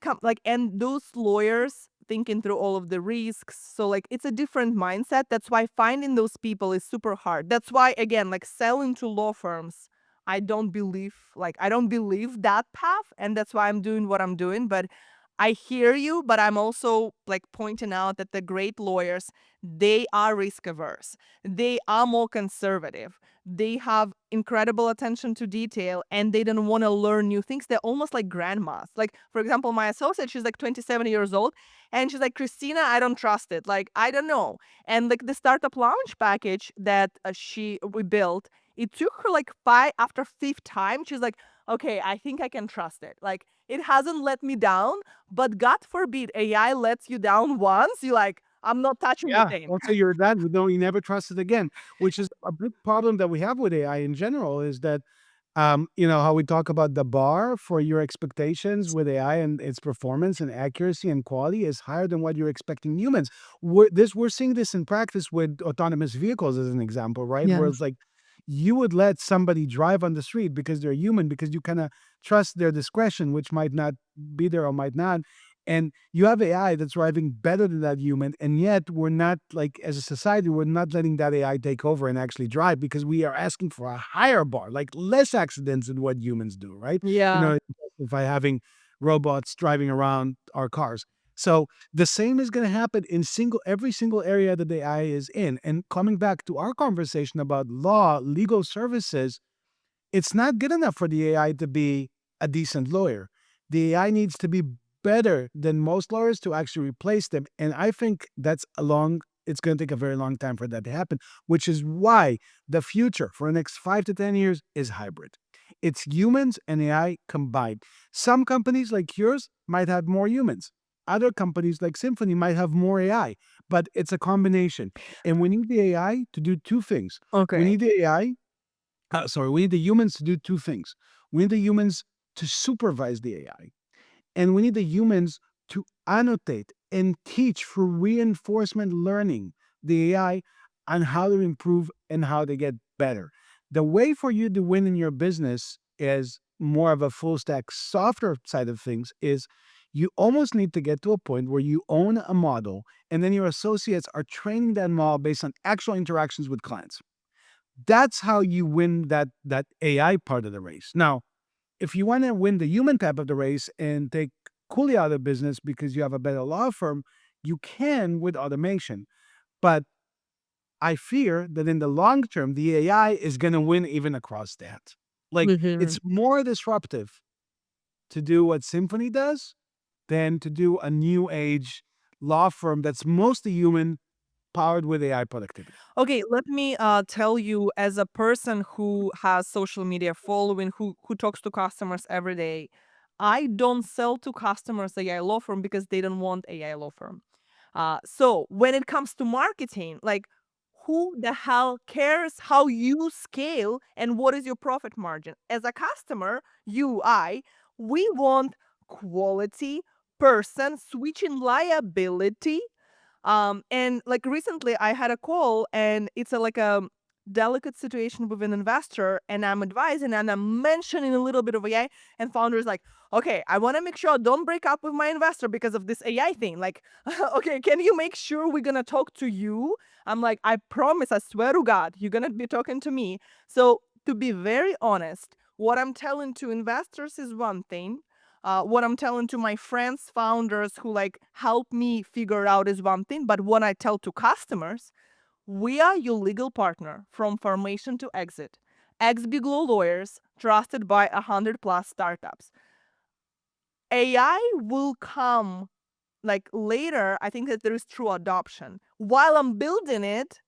and those lawyers thinking through all of the risks. So like it's a different mindset. That's why finding those people is super hard. That's why, again, like selling to law firms, I don't believe that path, and that's why I'm doing what I'm doing. But I hear you, but I'm also like pointing out that the great lawyers, they are risk averse. They are more conservative. They have incredible attention to detail and they don't want to learn new things. They're almost like grandmas. Like, for example, my associate, she's like 27 years old and she's like, Kristina, I don't trust it. Like, I don't know. And like the startup launch package that we built, it took her like after fifth time, she's like, okay, I think I can trust it. Like, it hasn't let me down, but God forbid AI lets you down once, you're like, I'm not touching the Yeah, thing. don't say you're that. No, you never trust it again, which is a big problem that we have with AI in general is that, how we talk about the bar for your expectations with AI and its performance and accuracy and quality is higher than what you're expecting humans. We're seeing this in practice with autonomous vehicles as an example, right? Where it's Yes. like you would let somebody drive on the street because they're human, because you kind of trust their discretion, which might not be there or might not. And you have AI that's driving better than that human, and yet we're not like as a society, we're not letting that AI take over and actually drive because we are asking for a higher bar, like less accidents than what humans do, right? Yeah. By having robots driving around our cars. So the same is going to happen in every single area that the AI is in. And coming back to our conversation about legal services, it's not good enough for the AI to be a decent lawyer. The AI needs to be better than most lawyers to actually replace them. And I think it's going to take a very long time for that to happen, which is why the future for the next 5 to 10 years is hybrid. It's humans and AI combined. Some companies like yours might have more humans. Other companies like Symphony might have more AI, but it's a combination. And we need the AI to do two things. We Okay. need the AI we need the humans to do two things. We need the humans to supervise the AI, and we need the humans to annotate and teach for reinforcement learning the AI on how to improve and how to get better. The way for you to win in your business is more of a full stack software side of things is you almost need to get to a point where you own a model and then your associates are training that model based on actual interactions with clients. That's how you win that AI part of the race. Now, if you want to win the human type of the race and take Cooley out of business because you have a better law firm, you can with automation. But I fear that in the long term, the AI is going to win even across that. Like Mhm. it's more disruptive to do what Symphony does than to do a new age law firm that's mostly human powered with AI productivity. Okay, let me tell you, as a person who has social media following, who talks to customers every day, I don't sell to customers AI law firm because they don't want AI law firm. So when it comes to marketing, like, who the hell cares how you scale and what is your profit margin? As a customer, we want quality person switching liability. And like recently I had a call and it's like a delicate situation with an investor and I'm advising and I'm mentioning a little bit of AI and founder is like, okay, I want to make sure I don't break up with my investor because of this AI thing. Like, okay, can you make sure we're going to talk to you? I'm like, I promise, I swear to God, you're going to be talking to me. So to be very honest, what I'm telling to investors is one thing, what I'm telling to my friends, founders who like help me figure out is one thing, but what I tell to customers, we are your legal partner from formation to exit. Ex Big Law lawyers trusted by 100+ startups. AI will come like later. I think that there is true adoption. While I'm building it,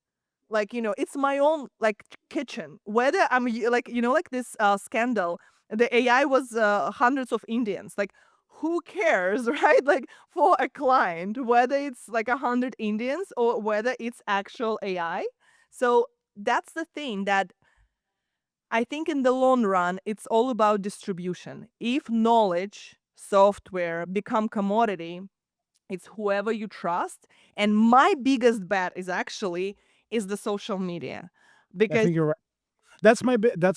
like, it's my own like kitchen. Whether like, like this scandal, the AI was hundreds of Indians. Like, who cares, right? Like, for a client, whether it's like 100 Indians or whether it's actual AI. So that's the thing that I think in the long run, it's all about distribution. If knowledge, software become commodity, it's whoever you trust. And my biggest bet is the social media. I Because think you're right. That's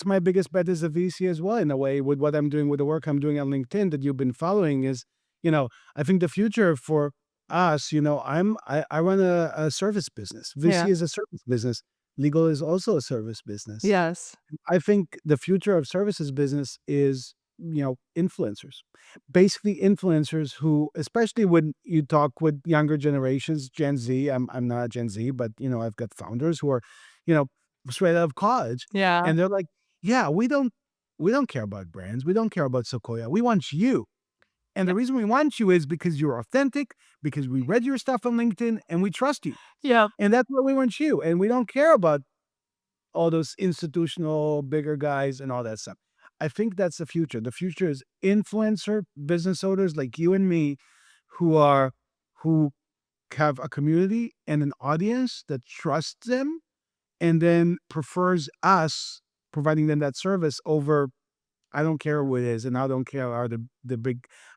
my biggest bet as a VC as well, in a way, with what I'm doing with the work I'm doing on LinkedIn that you've been following is, I think the future for us, I run a service business. yeah. VC is a service business. Legal is also a service business. Yes. I think the future of services business is influencers. Basically influencers who, especially when you talk with younger generations, Gen Z, I'm not Gen Z, but I've got founders who are, you know, straight out of college, Yeah. and they're like, yeah, we don't care about brands. We don't care about Sequoia. We want you. And Yeah. the reason we want you is because you're authentic, because we read your stuff on LinkedIn and we trust you. Yeah. And that's why we want you. And we don't care about all those institutional bigger guys and all that stuff. I think that's the future. The future is influencer business owners like you and me who have a community and an audience that trusts them and then prefers us providing them that service over I don't care who it is and I don't care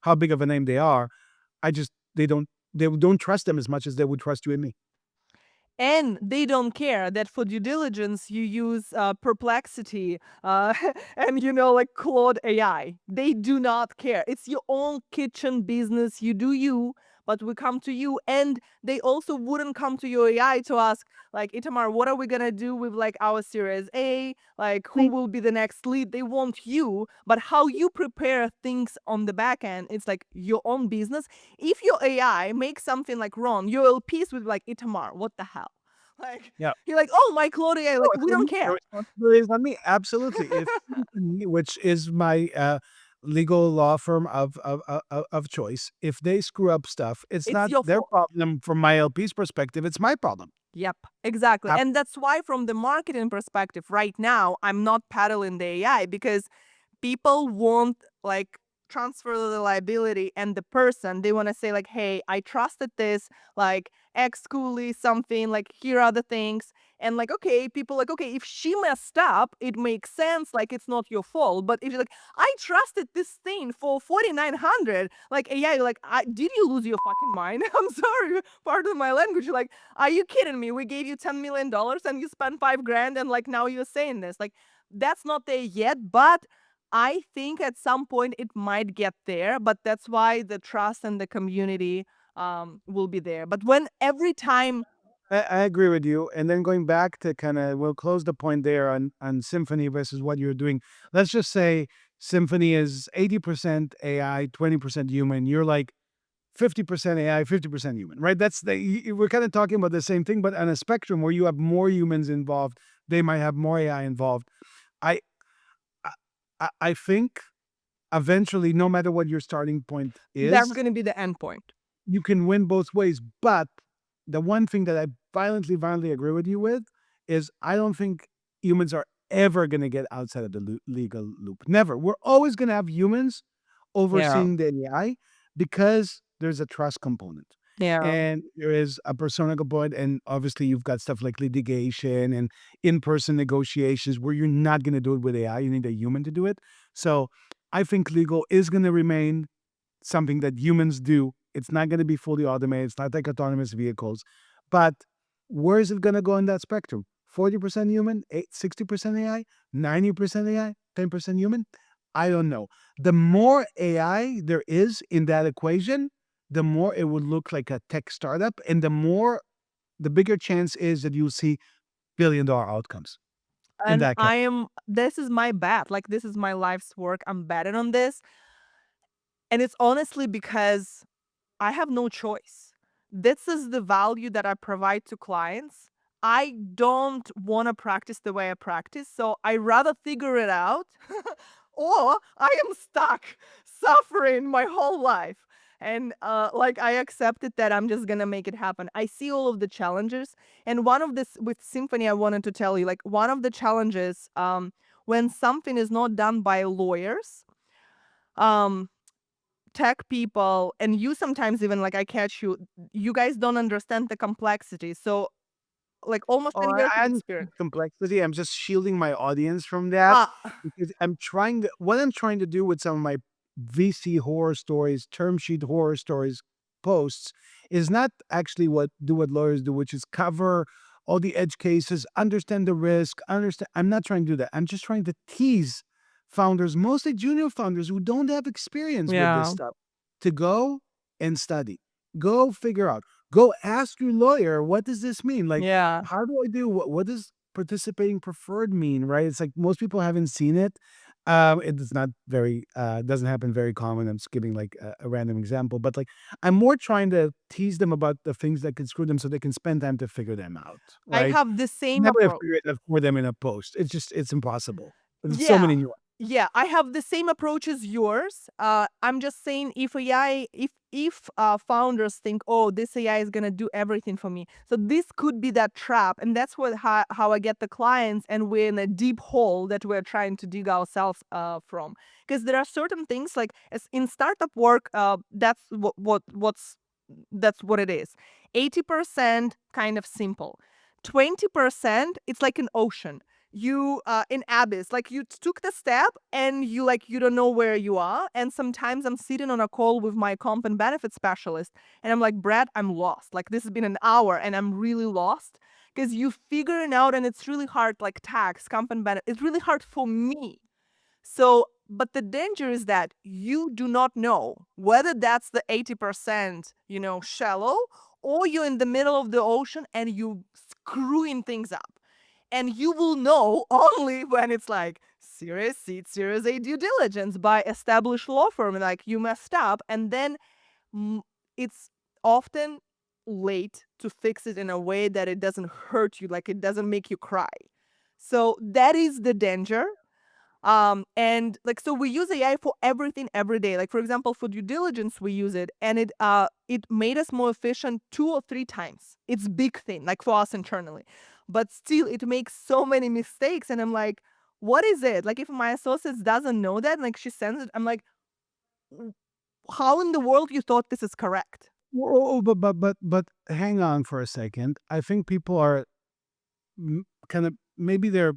how big of a name they are. I just they don't trust them as much as they would trust you and me. And they don't care that for due diligence you use Perplexity and like Claude AI. They do not care. It's your own kitchen business. You do you, but we come to you. And they also wouldn't come to your AI to ask, like, Itamar, what are we gonna do with like our Series A? Like, who will be the next lead? They want you, but how you prepare things on the back end, it's like your own business. If your AI makes something like wrong, your LPs would be like, Itamar, what the hell? Like, Yeah. you're like, oh, my Claude AI, No, like, it's we on don't me. The care. responsibility is on me. Absolutely. If which is my legal law firm of choice, if they screw up stuff, it's It's not your their fault. problem from my LP's perspective. It's my problem. Yep, exactly. Ab- And that's why, from the marketing perspective, right now, I'm not peddling the AI because people won't like transfer the liability and the person. They want to say like, hey, I trusted this like ex coolie something, like here are the things. And like, okay, people like, okay, if she messed up, it makes sense, like it's not your fault. But if you're like, I trusted this thing for 4,900, like AI, like, did you lose your fucking mind? I'm sorry, pardon my language. Like, are you kidding me? We gave you $10 million and you spent 5 grand, and like now you're saying this. Like, that's not there yet, but I think at some point it might get there, but that's why the trust and the community will be there. But when every time, I agree with you. And then going back to we'll close the point there on Symphony versus what you're doing. Let's just say Symphony is 80% AI, 20% human. You're like 50% AI, 50% human, right? We're kind of talking about the same thing, but on a spectrum where you have more humans involved, they might have more AI involved. I, I think eventually, no matter what your starting point that's is, going to be the end point. you can win both ways. But the one thing that I violently agree with you with is I don't think humans are ever going to get outside of the legal loop. Never. We're always going to have humans Yeah. overseeing the AI because there's a trust component. Yeah. And there is a persona component, and obviously you've got stuff like litigation and in-person negotiations where you're not going to do it with AI. You need a human to do it. So I think legal is going to remain something that humans do. It's not going to be fully automated. It's not like autonomous vehicles. But where is it going to go in that spectrum? 40% human, 60% AI, 90% AI, 10% human? I don't know. The more AI there is in that equation, the more it would look like a tech startup, and the bigger chance is that you'll see billion-dollar outcomes in And that case. this is my bet. Like, this is my life's work. I'm betting on this. And it's honestly because I have no choice. This is the value that I provide to clients. I don't want to practice the way I practice, so I rather figure it out or I am stuck suffering my whole life. And like, I accepted that I'm just gonna make it happen. I see all of the challenges, and one of this with Symphony, I wanted to tell you, like, one of the challenges when something is not done by lawyers, um, tech people, and you sometimes even, like, I catch you, you guys don't understand the complexity. So, like, almost Oh, 10 years I of understand experience. complexity. I'm just shielding my audience from that Ah, because what I'm trying to do with some of my VC horror stories, term sheet horror stories posts is not actually what lawyers do, which is cover all the edge cases, understand the risk, understand. I'm not trying to do that. I'm just trying to tease founders, mostly junior founders who don't have experience with this yeah, stuff, to go and study, go figure out, go ask your lawyer, what does this mean? Like, yeah. how do I do what does participating preferred mean, right? It's like most people haven't seen it. It is not very doesn't happen very common. I'm just giving like a random example, but like I'm more trying to tease them about the things that can screw them so they can spend time to figure them out, I right? have the I'm same not gonna approach. figure it out for them in a post. It's impossible. There's so Yeah. many nuances. Yeah, I have the same approach as yours. I'm just saying if AI, if founders think, oh, this AI is gonna do everything for me, so this could be that trap, and that's what how I get the clients, and we're in a deep hole that we're trying to dig ourselves from. Because there are certain things like as in startup work, that's what it is. 80% kind of simple. 20% it's like an ocean, you in abyss, like you took the step and you don't know where you are. And sometimes I'm sitting on a call with my comp and benefit specialist and I'm like, Brad, I'm lost, like this has been an hour and I'm really lost, because you figuring out, and it's really hard, like tax, comp and benefit, it's really hard for me. So, but the danger is that you do not know whether that's the 80%, shallow, or you're in the middle of the ocean and you screwing things up. And you will know only when it's like Series C, Series A due diligence by established law firm, like you messed up. And then mm, it's often late to fix it in a way that it doesn't hurt you, like it doesn't make you cry. So that is the danger. And like, so we use AI for everything every day. Like, for example, for due diligence, we use it, and it made us more efficient 2 or 3 times. It's big thing, like for us internally, but still it makes so many mistakes. And I'm like, what is it? Like, if my associates doesn't know that, like she sends it, I'm like, "W- how in the world you thought this is correct?" Oh, but hang on for a second. I think people are kind of maybe they're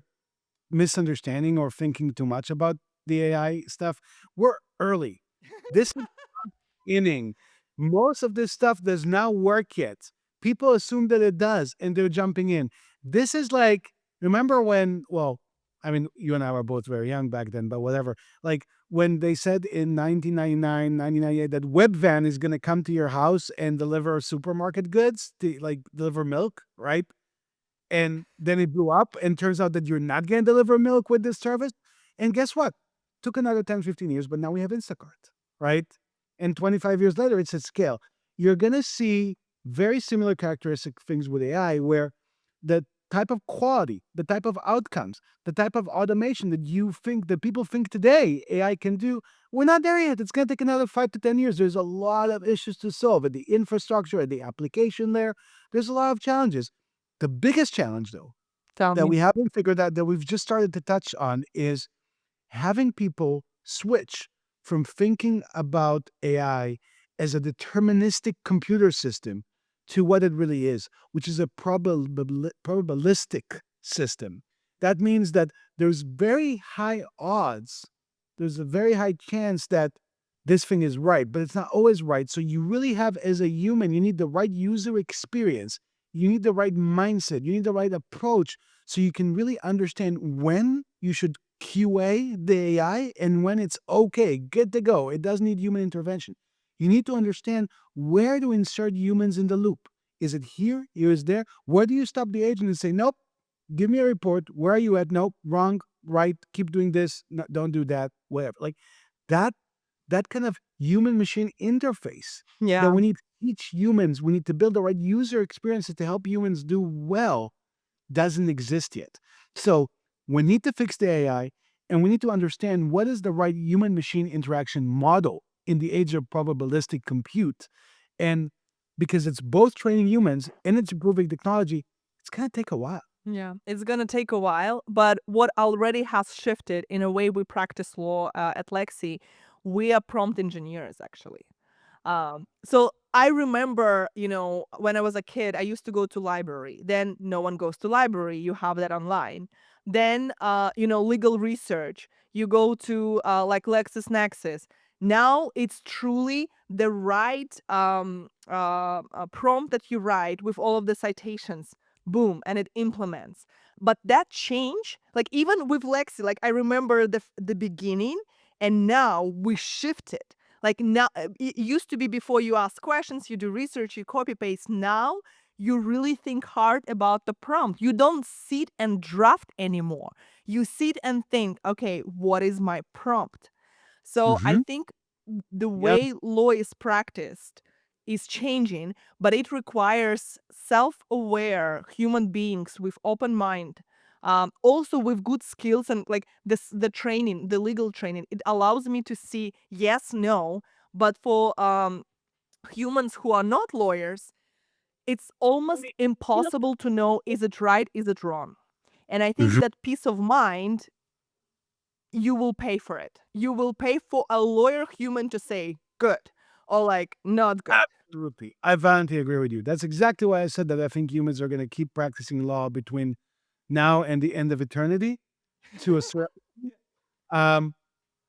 misunderstanding or thinking too much about the AI stuff. We're early. This is inning. Most of this stuff does not work yet. People assume that it does and they're jumping in. This is like, remember when, well, I mean, you and I were both very young back then, but whatever. Like when they said in 1999, 1998 that Webvan is going to come to your house and deliver supermarket goods, to, like deliver milk, right? And then it blew up and turns out that you're not going to deliver milk with this service. And guess what? Took another 10, 15 years, but now we have Instacart, right? And 25 years later, it's at scale. You're going to see very similar characteristic things with AI where the type of quality, the type of outcomes, the type of automation that you think that people think today AI can do, we're not there yet. It's going to take another 5 to 10 years. There's a lot of issues to solve at the infrastructure, at the application layer. There's a lot of challenges. The biggest challenge, though, Tell that me. we haven't figured out that we've just started to touch on is having people switch from thinking about AI as a deterministic computer system to what it really is, which is a probabilistic system. That means that there's very high odds, there's a very high chance that this thing is right, but it's not always right. So you really have, as a human, you need the right user experience. You need the right mindset. You need the right approach so you can really understand when you should QA the AI and when it's okay, good to go. It does need human intervention. You need to understand where to insert humans in the loop. Is it here? Is there? Where do you stop the agent and say, nope, give me a report. Where are you at? Nope, wrong, right, keep doing this, no, don't do that, whatever. Like that, that kind of human machine interface that Yeah. we need to teach humans, we need to build the right user experiences to help humans do well doesn't exist yet. So we need to fix the AI and we need to understand what is the right human machine interaction model in the age of probabilistic compute. And because it's both training humans and it's improving technology, it's going to take a while. Yeah, it's gonna take a while, but what already has shifted in a way we practice law at Lexi, we are prompt engineers actually. So I remember, when I was a kid, I used to go to library. Then no one goes to library. You have that online. Then, legal research. You go to like LexisNexis. Now it's truly the right prompt that you write with all of the citations. Boom, and it implements. But that change, like even with Lexi, like I remember the beginning, and now we shifted. Like now, it used to be before you ask questions, you do research, you copy paste. Now you really think hard about the prompt. You don't sit and draft anymore. You sit and think, okay, what is my prompt? So I Mm-hmm. think the Yeah. way law is practiced is changing, but it requires self-aware human beings with open mind, also with good skills and like this, the training, the legal training. It allows me to see yes, no, but for humans who are not lawyers, it's almost impossible to know is it right, is it wrong. And I think Mhm. that peace of mind, you will pay for it. You will pay for a lawyer human to say good or like not good. Absolutely. I violently agree with you. That's exactly why I said that I think humans are going to keep practicing law between now and the end of eternity to a certain um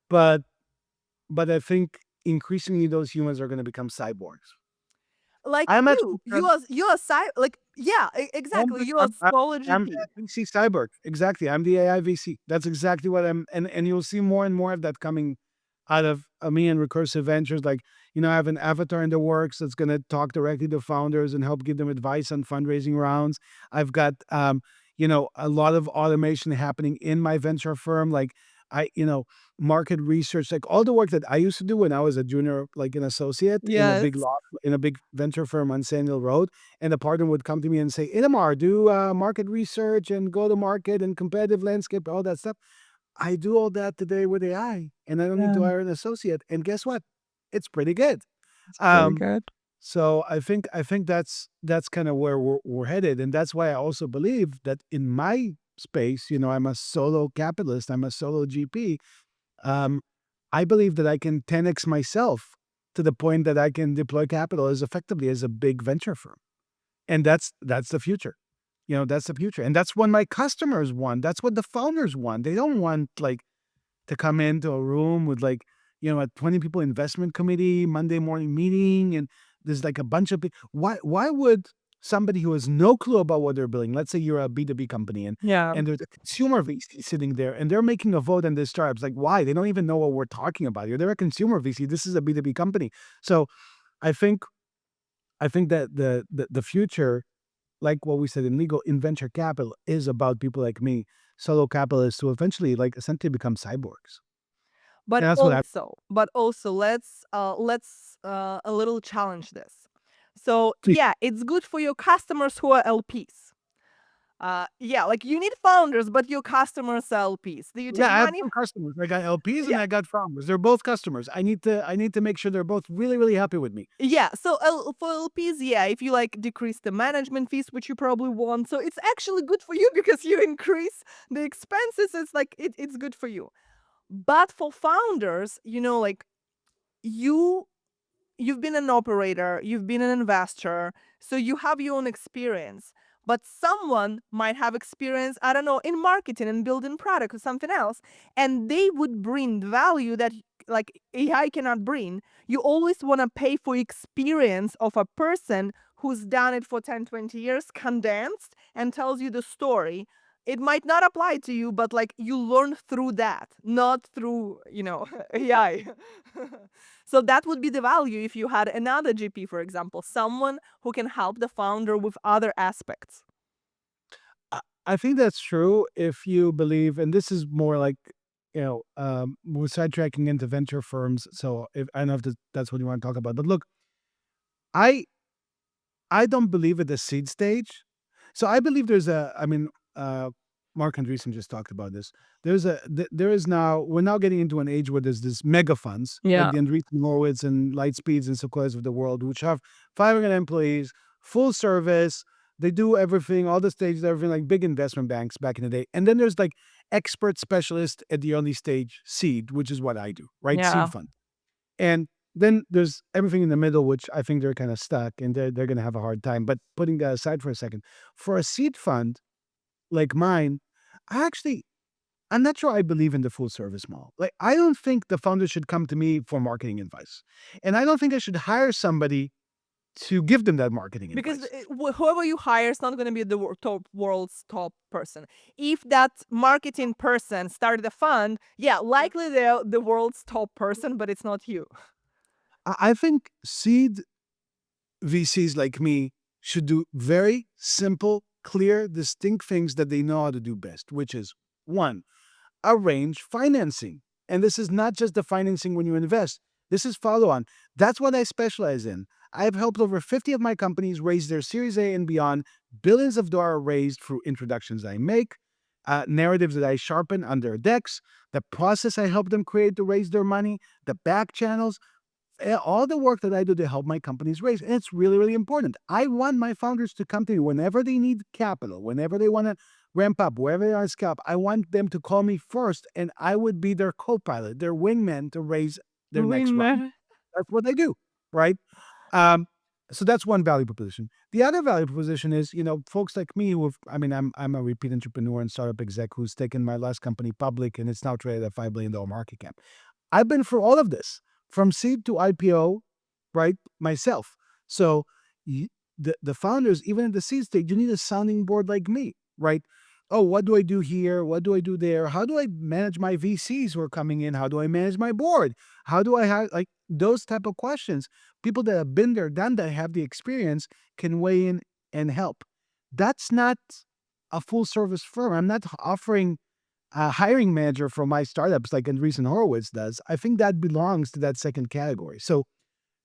but I think increasingly those humans are going to become cyborgs. Like I'm actually you are like yeah, I'm exactly. the You are solo I'm the GP. VC cyborg. Exactly. I'm the AI VC. That's exactly what I'm, and you'll see more and more of that coming out of me and Recursive Ventures. Like, I have an avatar in the works that's going to talk directly to founders and help give them advice on fundraising rounds. I've got a lot of automation happening in my venture firm. Like market research, like all the work that I used to do when I was a junior, like an associate in a big Yes. law in a big venture firm on Sand Hill Road. And the partner would come to me and say, Itamar, do market research and go to market and competitive landscape, all that stuff. I do all that today with AI, and I don't need Yeah, to hire an associate. And guess what? It's pretty good. it's pretty Um, good. so I think that's kind of where we're headed, and that's why I also believe that in my space, I'm a solo capitalist, I'm a solo GP. Um, I believe that I can 10x myself to the point that I can deploy capital as effectively as a big venture firm. And that's the future. That's the future. And that's what my customers want. That's what the founders want. They don't want like to come into a room with like, a 20 people investment committee, Monday morning meeting, and there's like a bunch of people. Why would somebody who has no clue about what they're building, let's say you're a B2B company Yeah. and there's a consumer VC sitting there and they're making a vote on this startup. It's like, why? They don't even know what we're talking about here. They're a consumer VC. This is a B2B company. So I think that the future, like what we said in legal, in venture capital, is about people like me, solo capitalists who eventually like essentially become cyborgs. But And that's what I also let's a little challenge this. So see. yeah, it's good for your customers who are LPs. Yeah, like you need founders, but your customers are LPs. Do you Yeah, take I have money? two customers. I got LPs and Yeah. I got founders. They're both customers. I need to make sure they're both really, really happy with me. Yeah, so for LPs, yeah, if you like decrease the management fees, which you probably want, so it's actually good for you because you increase the expenses. It's like it's good for you. But for founders, like you you've been an operator, you've been an investor, so you have your own experience. But someone might have experience, I don't know, in marketing and building product or something else, and they would bring value that like AI cannot bring. You always want to pay for experience of a person who's done it for 10, 20 years, condensed, and tells you the story. It might not apply to you, but like you learn through that, not through, AI. So that would be the value if you had another GP, for example, someone who can help the founder with other aspects. I think that's true if you believe, and this is more like, we're sidetracking into venture firms. So if I don't know if that's what you want to talk about, but look, I I don't believe at the seed stage. So I believe uh, Mark Andreessen just talked about this. There is now, we're now getting into an age where there's this mega funds like Yeah. the Andreessen Horowitz and Lightspeeds and Sequoias of the world, which have 500 employees, full service. They do everything, all the stages, everything like big investment banks back in the day. And then there's like expert specialist at the early stage seed, which is what I do, right? Seed Yeah. fund. And then there's everything in the middle, which I think they're kind of stuck and they're going to have a hard time. But putting that aside for a second, for a seed fund like mine, I actually, I'm not sure I believe in the full service model. Like, I don't think the founder should come to me for marketing advice. And I don't think I should hire somebody to give them that marketing Because advice. whoever you hire is not going to be the world's top person. If that marketing person started a fund, yeah, likely they're the world's top person, but it's not you. I think seed VCs like me should do very simple, clear, distinct things that they know how to do best, which is one, arrange financing. And this is not just the financing when you invest, this is follow on. That's what I specialize in. I've helped over 50 of my companies raise their Series A and beyond, billions of dollars raised through introductions I make, narratives that I sharpen on their decks, the process I help them create to raise their money, the back channels, all the work that I do to help my companies raise. And it's really, really important. I want my founders to come to me whenever they need capital, whenever they want to ramp up, wherever they want to scale up. I want them to call me first, and I would be their co-pilot, their wingman to raise their next round. Wingman. That's what they do, right? Um, so that's one value proposition. The other value proposition is, folks like me who, I'm a repeat entrepreneur and startup exec who's taken my last company public and it's now traded at $5 billion market cap. I've been through all of this from seed to IPO, right? Myself. So the founders, even at the seed stage, you need a sounding board like me, right? Oh, what do I do here? What do I do there? How do I manage my VCs who are coming in? How do I manage my board? How do I have like those type of questions? People that have been there, done that, have the experience can weigh in and help. That's not a full service firm. I'm not offering a hiring manager for my startups like Andreessen Horowitz does. I think that belongs to that second category. So,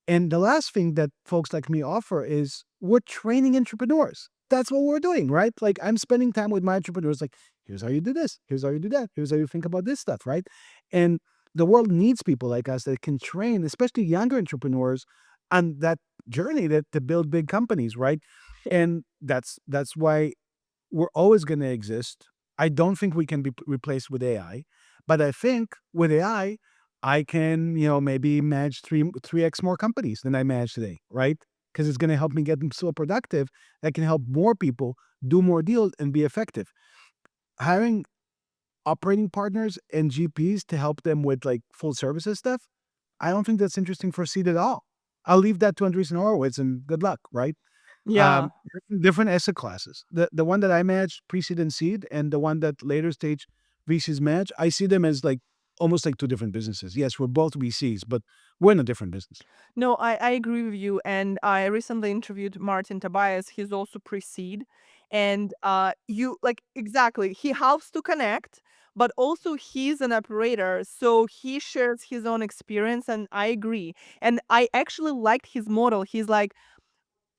and the last thing that folks like me offer is we're training entrepreneurs. That's what we're doing, right? Like I'm spending time with my entrepreneurs, like, here's how you do this, here's how you do that, here's how you think about this stuff, right? And the world needs people like us that can train, especially younger entrepreneurs, on that journey to build big companies, right? And that's why we're always going to exist. I don't think we can be replaced with AI, but I think with AI, I can, maybe manage 3x more companies than I manage today, right? Because it's going to help me get them so productive that can help more people do more deals and be effective. Hiring operating partners and GPs to help them with like full services stuff, I don't think that's interesting for seed at all. I'll leave that to Andreessen Horowitz and good luck, right? Yeah. Um, different asset classes. The one that I manage pre-seed and seed, and the one that later stage VCs manage, I see them as like almost like two different businesses. Yes, we're both VCs, but we're in a different business. No, I agree with you. And I recently interviewed Martin Tobias. He's also pre-seed. And you like exactly, he helps to connect, but also he's an operator. So he shares his own experience. And I agree. And I actually liked his model. He's like,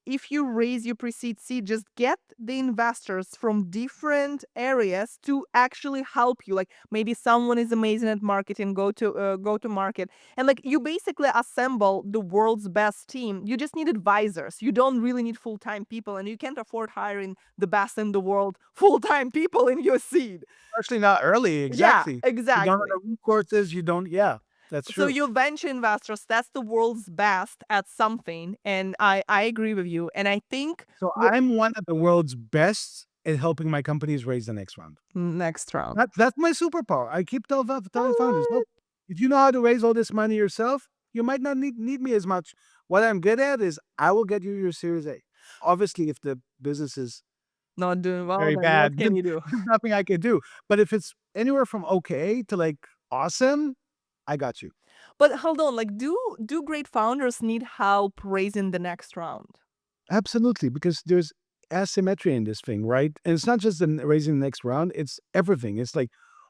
if you raise your pre-seed seed, just get the investors from different areas to actually help you. Like maybe someone is amazing at marketing, go to market, and like you basically assemble the world's best team. You just need advisors. You don't really need full-time people, and you can't afford hiring the best in the world full-time people in your seed. Especially not early, Yeah, exactly. You don't have exactly. the resources, you don't, yeah, that's So true. your venture investors, that's the world's best at something, and I agree with you. And I think So what I'm one of the world's best at helping my companies raise the next round. next round. That's my superpower. I keep telling founders, look, if you know how to raise all this money yourself, you might not need me as much. What I'm good at is I will get you your Series A. Obviously, if the business is Not doing well, very then what bad, can then you do? there's nothing I can do. But if it's anywhere from okay to like awesome, I got you. But hold on, like do great founders need help raising the next round? Absolutely, because there's asymmetry in this thing, right? And it's not just raising the next round, it's everything. It's like,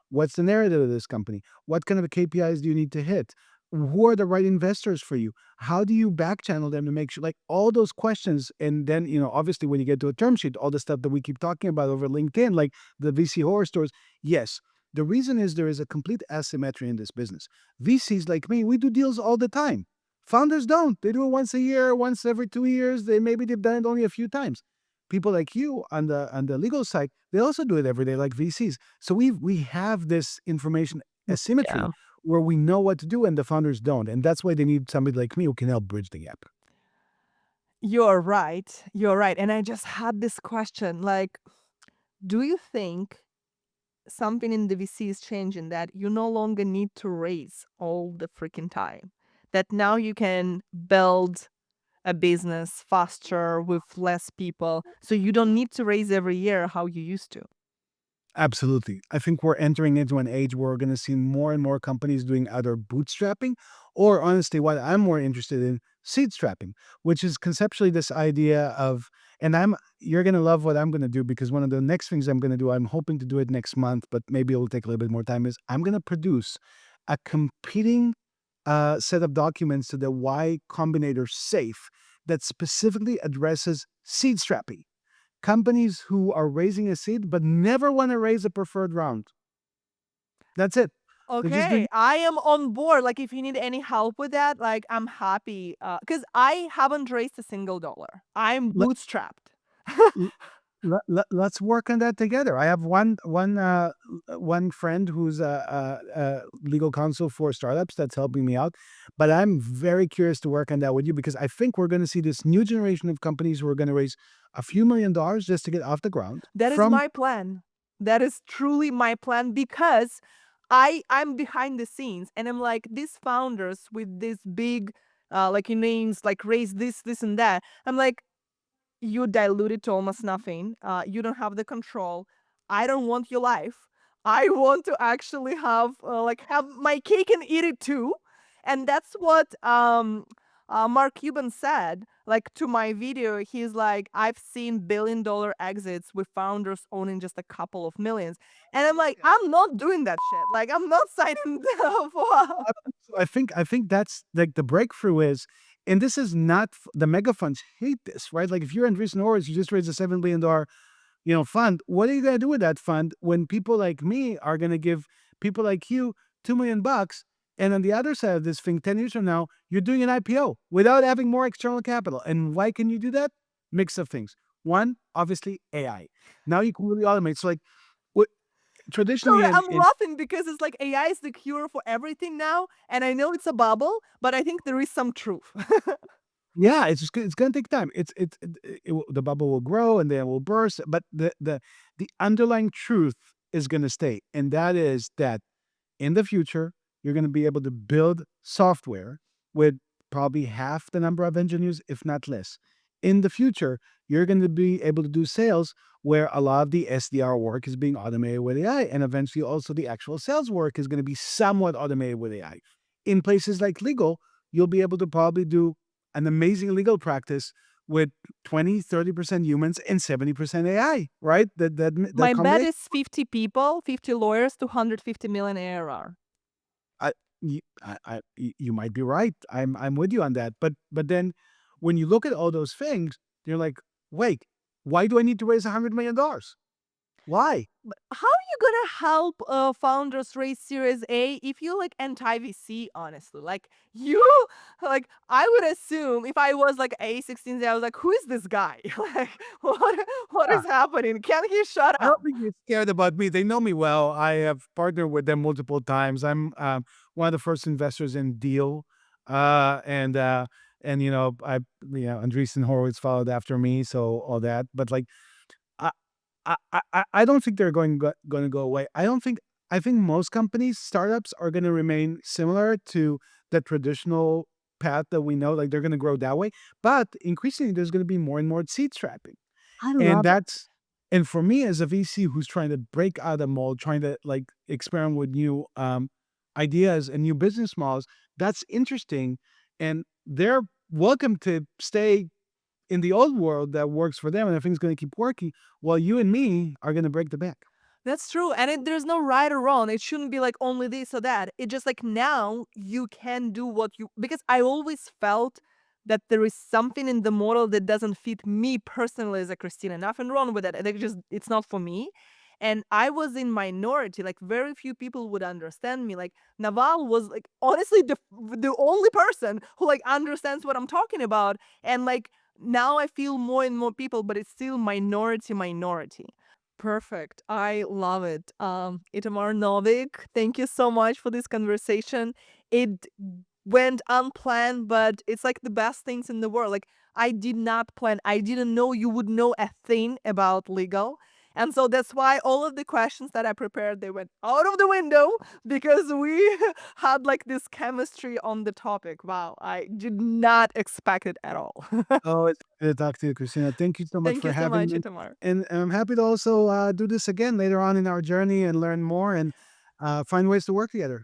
what's the narrative of this company? What kind of KPIs do you need to hit? Who are the right investors for you? How do you back channel them to make sure, like all those questions? And then, obviously, when you get to a term sheet, all the stuff that we keep talking about over LinkedIn, like the VC horror stories. Yes, the reason is there is a complete asymmetry in this business. VCs like me, we do deals all the time. Founders don't. They do it once a year, once every 2 years. Maybe they've done it only a few times. People like you on the legal side, they also do it every day, like VCs. So we have this information asymmetry Yeah. where we know what to do and the founders don't, and that's why they need somebody like me who can help bridge the gap. You're right. You're right. And I just had this question, like, do you think something in the VC is changing that you no longer need to raise all the freaking time? That now you can build a business faster with less people, so you don't need to raise every year how you used to. Absolutely. I think we're entering into an age where we're going to see more and more companies doing either bootstrapping or, honestly, what I'm more interested in, seed strapping, which is conceptually this idea of And you're gonna love what I'm gonna do, because one of the next things I'm gonna do, I'm hoping to do it next month, but maybe it'll take a little bit more time, is I'm gonna produce a competing set of documents to the Y Combinator safe that specifically addresses seed strapping. Companies who are raising a seed but never want to raise a preferred round. That's it. They're just Okay, doing. I am on board. Like, if you need any help with that, like, I'm happy. Because I haven't raised a single dollar. I'm Let, bootstrapped. let's work on that together. I have one friend who's a legal counsel for startups that's helping me out, but I'm very curious to work on that with you, because I think we're going to see this new generation of companies who are going to raise a few $1 million just to get off the ground That is from. my plan. That is truly my plan, because I'm behind the scenes and I'm like, these founders with these big like names, like raise this and that. I'm like, you dilute it to almost nothing. You don't have the control. I don't want your life. I want to actually have have my cake and eat it too. And that's what Mark Cuban said. Like, to my video, he's like, I've seen $1 billion exits with founders owning just a couple of millions. And I'm like, I'm not doing that shit. Like, I'm not signing for. I think that's like the breakthrough is, and this is not the mega funds hate this, right? Like if you're Andreessen Horowitz, you just raised a $7 billion, fund. What are you gonna do with that fund when people like me are gonna give people like you $2 million, and on the other side of this thing, 10 years from now, you're doing an IPO without having more external capital. And why can you do that? Mix of things. One, obviously AI. Now you can really automate. So like what traditionally Sorry, in, I'm in laughing because it's like AI is the cure for everything now, and I know it's a bubble, but I think there is some truth. Yeah, it's gonna take time. The bubble will grow and then it will burst, but the underlying truth is gonna stay, and that is that in the future, you're gonna be able to build software with probably half the number of engineers, if not less. In the future, you're gonna be able to do sales where a lot of the SDR work is being automated with AI, and eventually also the actual sales work is gonna be somewhat automated with AI. In places like legal, you'll be able to probably do an amazing legal practice with 20, 30% humans and 70% AI, right? That My bet combination. is 50 people, 50 lawyers, 250 million ARR. You might be right. I'm with you on that. But then when you look at all those things, you're like, wait, why do I need to raise $100 million? Why? But how are you gonna help founders raise Series A if you like anti-VC? Honestly, like you, like I would assume if I was like A16, I was like, who is this guy? Like, what Yeah, is happening? Can he shut I up? don't think they're scared about me. They know me well. I have partnered with them multiple times. I'm one of the first investors in Deel, and Andreessen Horowitz followed after me, so all that. But like I I don't think they're gonna go away. I think most companies, startups are gonna remain similar to the traditional path that we know, like they're gonna grow that way. But increasingly there's gonna be more and more seed strapping. I And love it. and for me as a VC who's trying to break out of the mold, trying to like experiment with new ideas and new business models, that's interesting. And they're welcome to stay in the old world that works for them, and everything's going to keep working, while you and me are going to break the bank. That's true. And there's no right or wrong. It shouldn't be like only this or that. It just like now you can do what you, because I always felt that there is something in the model that doesn't fit me personally as a Christina. Nothing wrong with it. I think just it's not for me. And I was in minority. Like, very few people would understand me. Like, Naval was like honestly the only person who like understands what I'm talking about. And like now I feel more and more people, but it's still minority. Perfect. I love it. Itamar Novick, thank you so much for this conversation. It went unplanned, but it's like the best things in the world. Like, I did not plan, I didn't know you would know a thing about legal. And so that's why all of the questions that I prepared, they went out of the window because we had like this chemistry on the topic. Wow, I did not expect it at all. Oh, it's good to talk to you, Christina. Thank you so much Thank for you so having much, me. Itamar. And I'm happy to also do this again later on in our journey and learn more and find ways to work together.